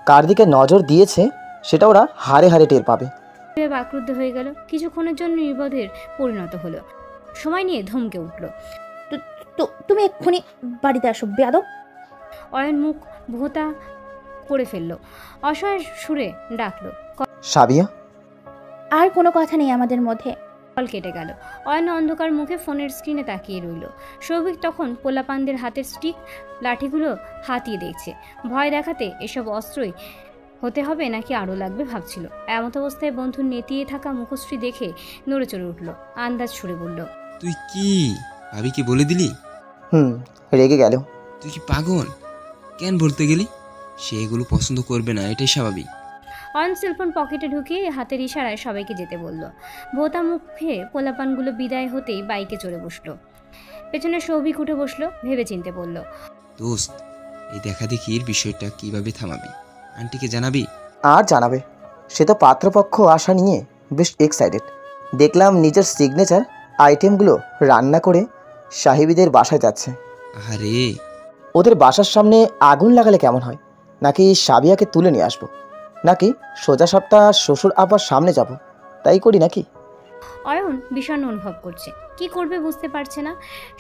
কার দিকে নজর দিয়েছে সেটা ওরা হারে হারে টের পাবে। বাকরুদ্ধ হয়ে গেল। কিছুক্ষণের জন্য নির্বোধের পরিণত হলো। সময় নিয়ে ধমকে উঠল, তুমি এক্ষুনি বাড়িতে আসো বেয়াদব। অয়ন মুখ ভোঁতা করে ফেললো। অসহায় সুরে ডাকলো, সাবিয়া। আর কোনো কথা নেই আমাদের মধ্যে। কল কেটে গেল। অয়ন অন্ধকার মুখে ফোনের স্ক্রিনে তাকিয়ে রইল। সৌভিক তখন পোলাপানদের হাতের স্টিক লাঠিগুলো হাতিয়ে দেখছে। ভয় দেখাতে এসব অস্ত্রই হতে হবে নাকি আরও লাগবে ভাবছিল। এমত অবস্থায় বন্ধুর নেতিয়ে থাকা মুখশ্রী দেখে নড়ে চড়ে উঠল। আন্দাজ ছুড়ে বলল, তুই কি ভাবি কি বলে দিলি? রেগে গেল। তুই কি পাগল? কেন বলতে গেলি? সে এগুলো পছন্দ করবে না, এটাই স্বাভাবিক। অয়ন সেলফোন পকেটে ঢুকিয়ে হাতের ইশারায় সবাইকে যেতে বলল। ভোতা মুখে পোলাপানগুলো বিদায় হতেই বাইকে চড়ে বসলো। পেছনে সৌভিক উঠে বসলো, ভেবে চিনতে বলল, দোস্ত, এই দেখা দেখির বিষয়টা কিভাবে থামাবি? আন্টিকে জানাবি? আর জানাবে, সে তো পাত্রপক্ষ আসা নিয়ে বেশ এক্সাইটেড। দেখলাম নিজের সিগনেচার আইটেমগুলো রান্না করে সাহেবীদের বাসায় যাচ্ছে। আরে, ওদের বাসার সামনে আগুন লাগালে কেমন হয়? নাকি সাবিয়াকে তুলে নিয়ে আসবো, নাকি সোজা সাপটা শ্বশুর আবার সামনে যাব, তাই করি নাকি? অয়ন বিষণ্ণ অনুভব করছে, কি করবে বুঝতে পারছে না।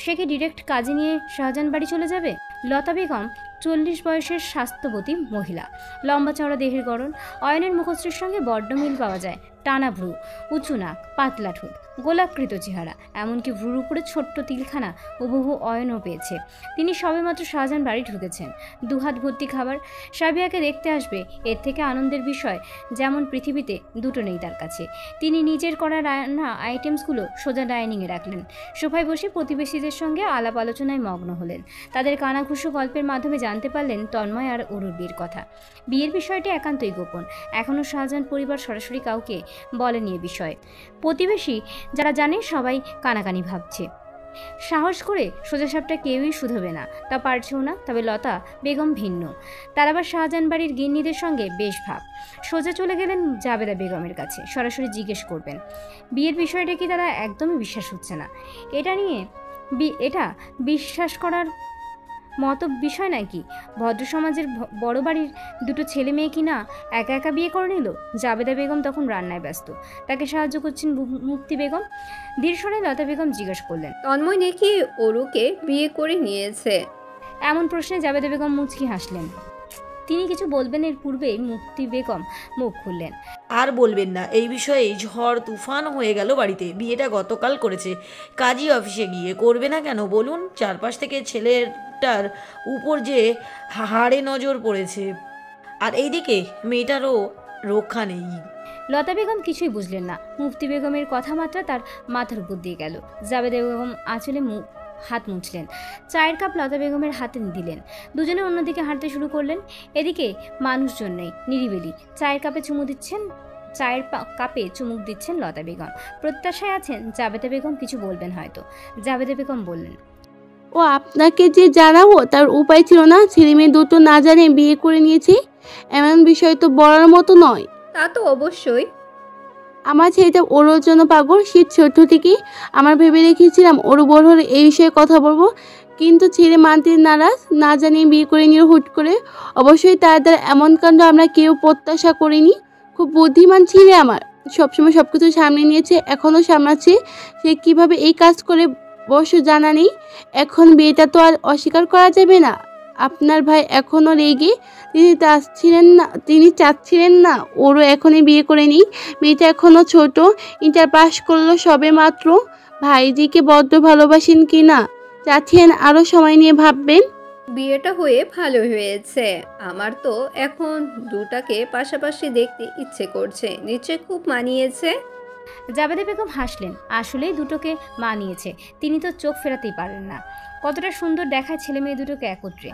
সে কি ডিরেক্ট কাজে নিয়ে শাহজাহান বাড়ি চলে যাবে? লতা বেগম 40 বয়সের স্বাস্থ্যবতী মহিলা, লম্বা চওড়া দেহের গড়ন। অয়নের মুখশ্রীর সঙ্গে বড্ড মিল পাওয়া যায়। টানা ভ্রু, উঁচু নাক, পাতলা ঠোঁট, গোলাকৃত চেহারা, এমনকি ভ্রুর উপরে ছোট্ট তিলখানা হুবহু অয়নও পেয়েছে। তিনি সবেমাত্র শাহজাহান বাড়ি ঢুকেছেন। দুহাত ভর্তি খাবার। সাবিয়াকে দেখতে আসবে, এর থেকে আনন্দের বিষয় যেমন পৃথিবীতে দুটো নেই তার কাছে। তিনি নিজের করা রান্না আইটেমসগুলো সোজা ডাইনিংয়ে রাখলেন। সোফায় বসে প্রতিবেশীদের সঙ্গে আলাপ আলোচনায় মগ্ন হলেন। তাদের কানাঘুষো গল্পের মাধ্যমে জানতে পারলেন তন্ময় আর অরুর বিয়ের কথা। বিয়ের বিষয়টি একান্তই গোপন, এখনও শাহজাহান পরিবার সরাসরি কাউকে বলেনি এ বিষয়ে। প্রতিবেশী যারা জানে সবাই কানাকানি ভাবছে। সাহস করে সোজাসাপটা কেউই শুধবে না, তা পারছেও না। তবে লতা বেগম ভিন্ন, তার আবার শাহজাহান বাড়ির গিন্নিদের সঙ্গে বেশ ভাব। সোজা চলে গেলেন জাবেদা বেগমের কাছে, সরাসরি জিজ্ঞেস করবেন। বিয়ের বিষয়টা কি তারা একদমই বিশ্বাস হচ্ছে না। এটা বিশ্বাস করার মতো বিষয় নাকি? ভদ্র সমাজের বড় বাড়ির দুটো ছেলে মেয়ে কি না একা একা বিয়ে করে নিল? জাবেদা বেগম তখন রান্নায় ব্যস্ত, তাকে সাহায্য করছেন মুক্তি বেগম। ধীরস্বরে লতা বেগম জিজ্ঞাসা করলেন, তন্ময় নাকি অরুকে বিয়ে করে নিয়েছে? এমন প্রশ্নে জাবেদা বেগম মুচকি হাসলেন। তিনি কিছু বলবেন এর পূর্বেই মুক্তি বেগম মুখ খুললেন। আর বলবেন না, এই বিষয়ে ঝড় তুফান হয়ে গেল বাড়িতে। বিয়েটা গতকাল করেছে, কাজী অফিসে গিয়ে। করবে না কেন বলুন? চারপাশ থেকে ছেলেটার উপর যে হাড়ে নজর পড়েছে, আর এইদিকে মেয়েটারও রক্ষা নেই। লতা বেগম কিছুই বুঝলেন না। মুফতি বেগমের কথামাত্রা তার মাথার উপর দিয়ে গেল। জাবেদা বেগম আঁচলে হাত মুছলেন, চায়ের কাপ লতা বেগমের হাতে দিলেন। দুজনে অন্যদিকে হাঁটতে শুরু করলেন। এদিকে মানুষজন নেই, নিরিবিলি। চায়ের কাপে চুমুক দিচ্ছেন লতা বেগম। প্রত্যাশায় আছেন জাবেদা বেগম কিছু বলবেন হয়তো। জাবেদা বেগম বললেন, ও আপনাকে যে জানাবো তার উপায় ছিল না। ছেলে মেয়ে দুটো না জানে বিয়ে করে নিয়েছি, এমন বিষয় তো বলার মতো নয়। তা তো অবশ্যই। আমার ছেলেটা ওর জন্য পাগল। শীত ছোট থেকেই আমার ভেবে রেখেছিলাম ওর বড় হলে এই বিষয়ে কথা বলবো, কিন্তু ছেলে মানতে নারাজ। না জানিয়ে বিয়ে করে নিল হুট করে। অবশ্যই তার দ্বারা এমন কাণ্ড আমরা কেউ প্রত্যাশা করিনি। খুব বুদ্ধিমান ছেলে আমার, সবসময় সব কিছু সামনে নিয়েছে, এখনও সামলাচ্ছে। সে কিভাবে এই কাজ করে অবশ্য জানা নেই। এখন বিয়েটা তো আর অস্বীকার করা যাবে না। আপনার ভাই এখনও রেগে, তিনি চাচ্ছিলেন না ওরও এখনই বিয়ে করে নিই। মেয়েটা এখনও ছোট, ইন্টার পাস করলো সবে মাত্র। ভাইজিকে বড্ড ভালোবাসেন কি না চাচ্ছেন আরও সময় নিয়ে ভাববেন। বিয়েটা হয়ে ভালো হয়েছে। আমার তো এখন দুটাকে পাশাপাশি দেখতে ইচ্ছে করছে। নিচে খুব মানিয়েছে। জাবেদা বেগম হাসলেন। আসলেই দুটোকে মানিয়েছে, তিনি তো চোখ ফেরাতেই পারেন না। কতটা সুন্দর দেখায় ছেলে মেয়ে দুটোকে একত্রে,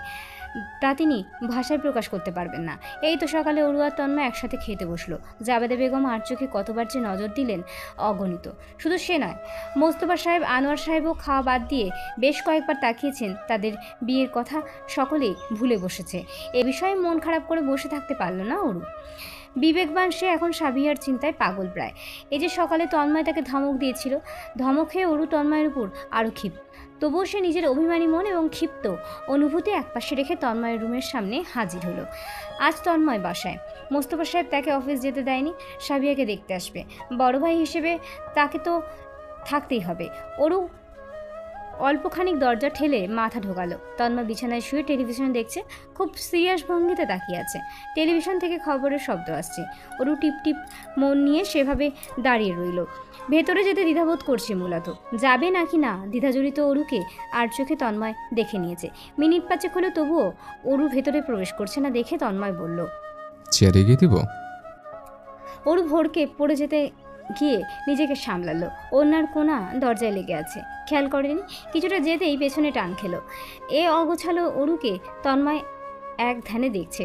তা তিনি ভাষায় প্রকাশ করতে পারবেন না। এই তো সকালে অরু আর তন্ময় একসাথে খেতে বসলো। জাবেদা বেগম আর চোখে কতবার যে নজর দিলেন অগণিত। শুধু সে নয়, মোস্তফা সাহেব, আনোয়ার সাহেবও খাওয়া বাদ দিয়ে বেশ কয়েকবার তাকিয়েছেন তাদের বিয়ের কথা। সকলেই ভুলে বসেছে। এ বিষয়ে মন খারাপ করে বসে থাকতে পারল না অরু। বিবেকবান সে এখন সাবিয়ার চিন্তায় পাগল প্রায়। এই যে সকালে তন্ময় তাকে ধমক দিয়েছিল, ধমক খেয়ে অরু তন্ময়ের উপর আরও ক্ষিপ্ত। তবুও সে নিজের অভিমানী মন এবং ক্ষিপ্ত অনুভূতি একপাশে রেখে তন্ময়ের রুমের সামনে হাজির হলো। আজ তন্ময় বাসায়। মোস্তফা সাহেব তাকে অফিস যেতে দেয়নি, সাবিয়াকে দেখতে আসবে। বড় ভাই হিসেবে তাকে তো থাকতেই হবে। অল্পখানিক দরজা ঠেলে মাথা ঢোকালো। তন্ময় বিছানায় শুয়ে টেলিভিশন দেখছে, খুব সিরিয়াস ভঙ্গিতে তাকিয়ে আছে। টেলিভিশন থেকে খবরের শব্দ আসছে। অরু টিপ টিপ মন নিয়ে সেভাবে দাঁড়িয়ে রইল। ভেতরে যেতে দ্বিধাবোধ করছে মূলত, যাবে নাকি না দ্বিধাজড়িত অরুকে আর চোখে তন্ময় দেখে নিয়েছে। মিনিট 5 হলো তবুও অরু ভেতরে প্রবেশ করছে না দেখে তন্ময় বলল, চেয়ারে গিয়ে দিব? অরু ভোরকে পড়ে যেতে গিয়ে নিজেকে সামলালো। ওনার কোনা দরজায় লেগে আছে, খেয়াল করেনি। কিছুটা যেতেই পেছনে টান খেলো। এ অগোছালো অরুকে তন্ময় এক ধ্যানে দেখছে।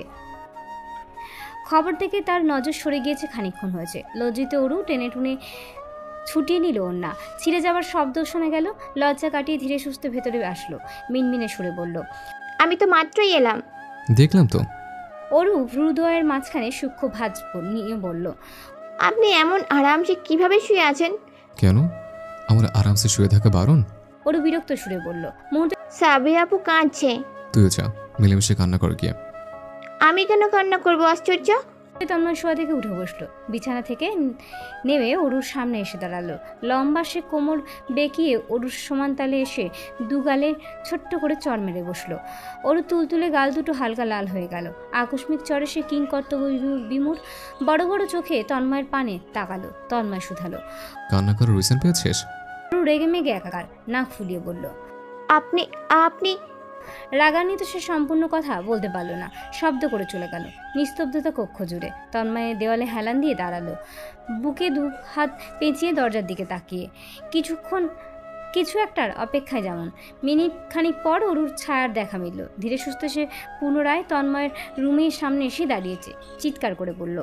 খবর থেকে তার নজর সরে গিয়েছে, খানিকক্ষণ হয়েছে। লজ্জিত অরু টেনে টুনে ছুটিয়ে নিল ওন্না। ছিঁড়ে যাওয়ার শব্দ শোনা গেল। লজ্জা কাটিয়ে ধীরে সুস্থে ভেতরে আসলো। মিনমিনে সুরে বলল, আমি তো মাত্রই এলাম। দেখলাম তো। অরু ভ্রুদ্বয়ের মাঝখানে সূক্ষ্ম ভাঁজ নিয়ে বলল, আপনি এমন আরামসে কিভাবে শুয়ে আছেন? কেন, আমার আরামসে শুয়ে থাকা বারণ? অরু বিরক্ত সুরে বলল। সাবিয়া আপু কাঁদছে। তুইও যা, মিলেমিশে কান্না কর গিয়ে। আমি কেন কান্না করবো? আশ্চর্য। তন্ময় শোয়া থেকে উঠে বসলো। বিছানা থেকে নেমে অরুর সামনে এসে দাঁড়ালো। লম্বা সে কোমর বেঁকিয়ে অরুর সমান তালে এসে দুগালে ছোট্ট করে চর মেরে বসলো। অরু তুলতুলে গাল দুটো হালকা লাল হয়ে গেল। আকস্মিক চরে সে কিংকর্তব্য বিমূঢ় বড় বড় চোখে তন্ময়ের পানে তাকালো। তন্ময় শুধালো, কান্না করার রিজন পেয়েছিস? অরু রেগে মেগে একাকার, নাক ফুলিয়ে বলল, আপনি আপনি রাগান্বিত সে সম্পূর্ণ কথা বলতে পারল না, শব্দ করে চলে গেল। নিস্তব্ধতা কক্ষ জুড়ে। তন্ময় দেওয়ালে হেলান দিয়ে দাঁড়ালো, বুকে 2 হাত পেঁচিয়ে দরজার দিকে তাকিয়ে। কিছু একটার অপেক্ষায় যেমন। মিনিট খানিক পর অরুর ছায়ার দেখা মিলল। ধীরে সুস্থে সে পুনরায় তন্ময়ের রুমের সামনে এসে দাঁড়িয়েছে। চিৎকার করে বলল,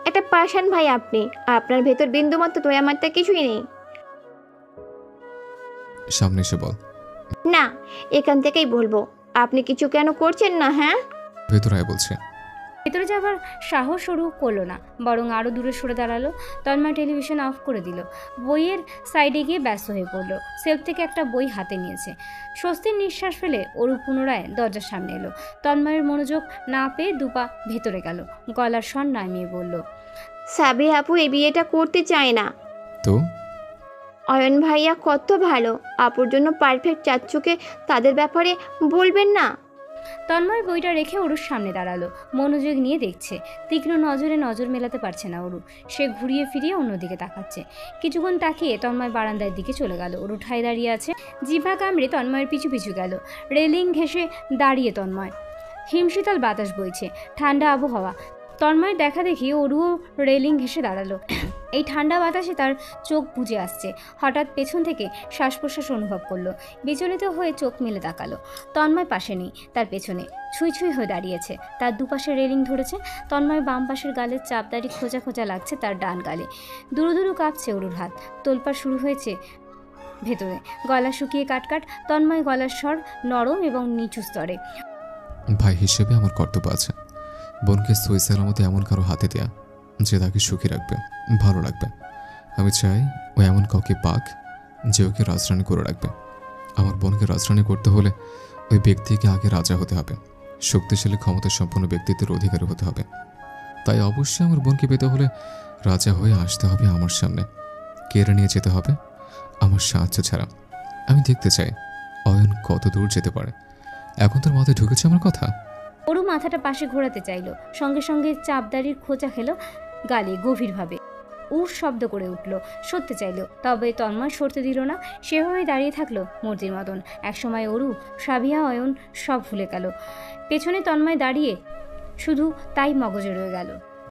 একটা পাষাণ ভাই আপনি। আপনার ভেতর বিন্দুমাত্র দয়ামাত্রা কিছুই নেই। সামনে এসে বল। না, এখান থেকেই বলবো। আপনি কিছু কেন করছেন না? হ্যাঁ, ভেতরে আয় বলছে। ভেতরে যাবার সাহস অরু করলো না, বরং আরও দূরে সরে দাঁড়ালো। তন্ময় টেলিভিশন অফ করে দিল। বইয়ের সাইডে গিয়ে ব্যস্ত হয়ে পড়লো। সেলফ থেকে একটা বই হাতে নিয়েছে। স্বস্তির নিঃশ্বাস ফেলে অরু পুনরায় দরজার সামনে এলো। তন্ময়ের মনোযোগ না পেয়ে 2 পা ভেতরে গেল। গলার স্বর নামিয়ে বলল, সাবিয়া আপু এই বিয়েটা করতে চায় না। তো অয়ন ভাইয়া কত ভালো, আপুর জন্য পারফেক্ট চাচ্চুকে তাদের ব্যাপারে বলবেন না? তন্ময় বইটা রেখে অরুর সামনে দাঁড়ালো। মনোযোগ নিয়ে দেখছে। তীক্ষ্ণ নজরে নজর মেলাতে পারছে না অরু। সে ঘুরিয়ে ফিরিয়ে অন্যদিকে তাকাচ্ছে। কিছুক্ষণ তাকিয়ে তন্ময় বারান্দার দিকে চলে গেল। অরু ঠায় দাঁড়িয়ে আছে। জিভা কামড়ে তন্ময়ের পিছু পিছু গেল। রেলিং ঘেঁষে দাঁড়িয়ে তন্ময়। হিমশীতল বাতাস বইছে, ঠান্ডা আবহাওয়া। তন্ময় দেখা দেখি অরুও রেলিং ঘেঁষে দাঁড়ালো। এই ঠান্ডা বাতাসে তার চোখ বুজে আসছে। হঠাৎ পেছন থেকে শ্বাস প্রশ্বাস অনুভব করলো। বিচলিত হয়ে চোখ মেলে তাকালো। তন্ময় পাশে নেই, তার পেছনে ছুঁই ছুঁই হয়ে দাঁড়িয়েছে। তার দুপাশে রেলিং ধরেছে। তন্ময় বাম পাশের গালের চাপদারি খোঁজা খোঁজা লাগছে তার ডান গালে। দুরু দুরু কাঁপছে অরুর হাত। তোলপাড় শুরু হয়েছে ভেতরে। গলা শুকিয়ে কাটকাট। তন্ময় গলার স্বর নরম এবং নিচু স্তরে। ভাই হিসেবে আমার কর্তব্য আছে বোনকে সই সালামতে এমন কারো হাতে দেয়া যে তাকে সুখী রাখবে, ভালো রাখবে। আমি চাই ও এমন কাউকে পাক যে ওকে রাজরানী করে রাখবে। আমার বোনকে রাজরানী করতে হলে ওই ব্যক্তিকে আগে রাজা হতে হবে, শক্তিশালী ক্ষমতা সম্পন্ন ব্যক্তিত্বের অধিকারী হতে হবে। তাই অবশ্যই আমার বোনকে পেতে হলে রাজা হয়ে আসতে হবে আমার সামনে, কেড়ে নিয়ে যেতে হবে আমার সাহায্য ছাড়া। আমি দেখতে চাই অয়ন কত দূর যেতে পারে। এখন তোর মাথায় ঢুকেছে আমার কথা? অরু মাথাটা পাশে ঘোরাতে চাইলো, সঙ্গে সঙ্গে চাপদারির খোঁচা খেলো গালে গভীরভাবে। উর শব্দ করে উঠল, সরতে চাইলো, তবে তন্ময় সরতে দিল না। সেভাবেই দাঁড়িয়ে থাকলো মূর্তির মতন। একসময় অরু, সাবিয়া, অয়ন সব ভুলে গেল। পেছনে তন্ময় দাঁড়িয়ে শুধু তাই মগজে রয়ে গেল।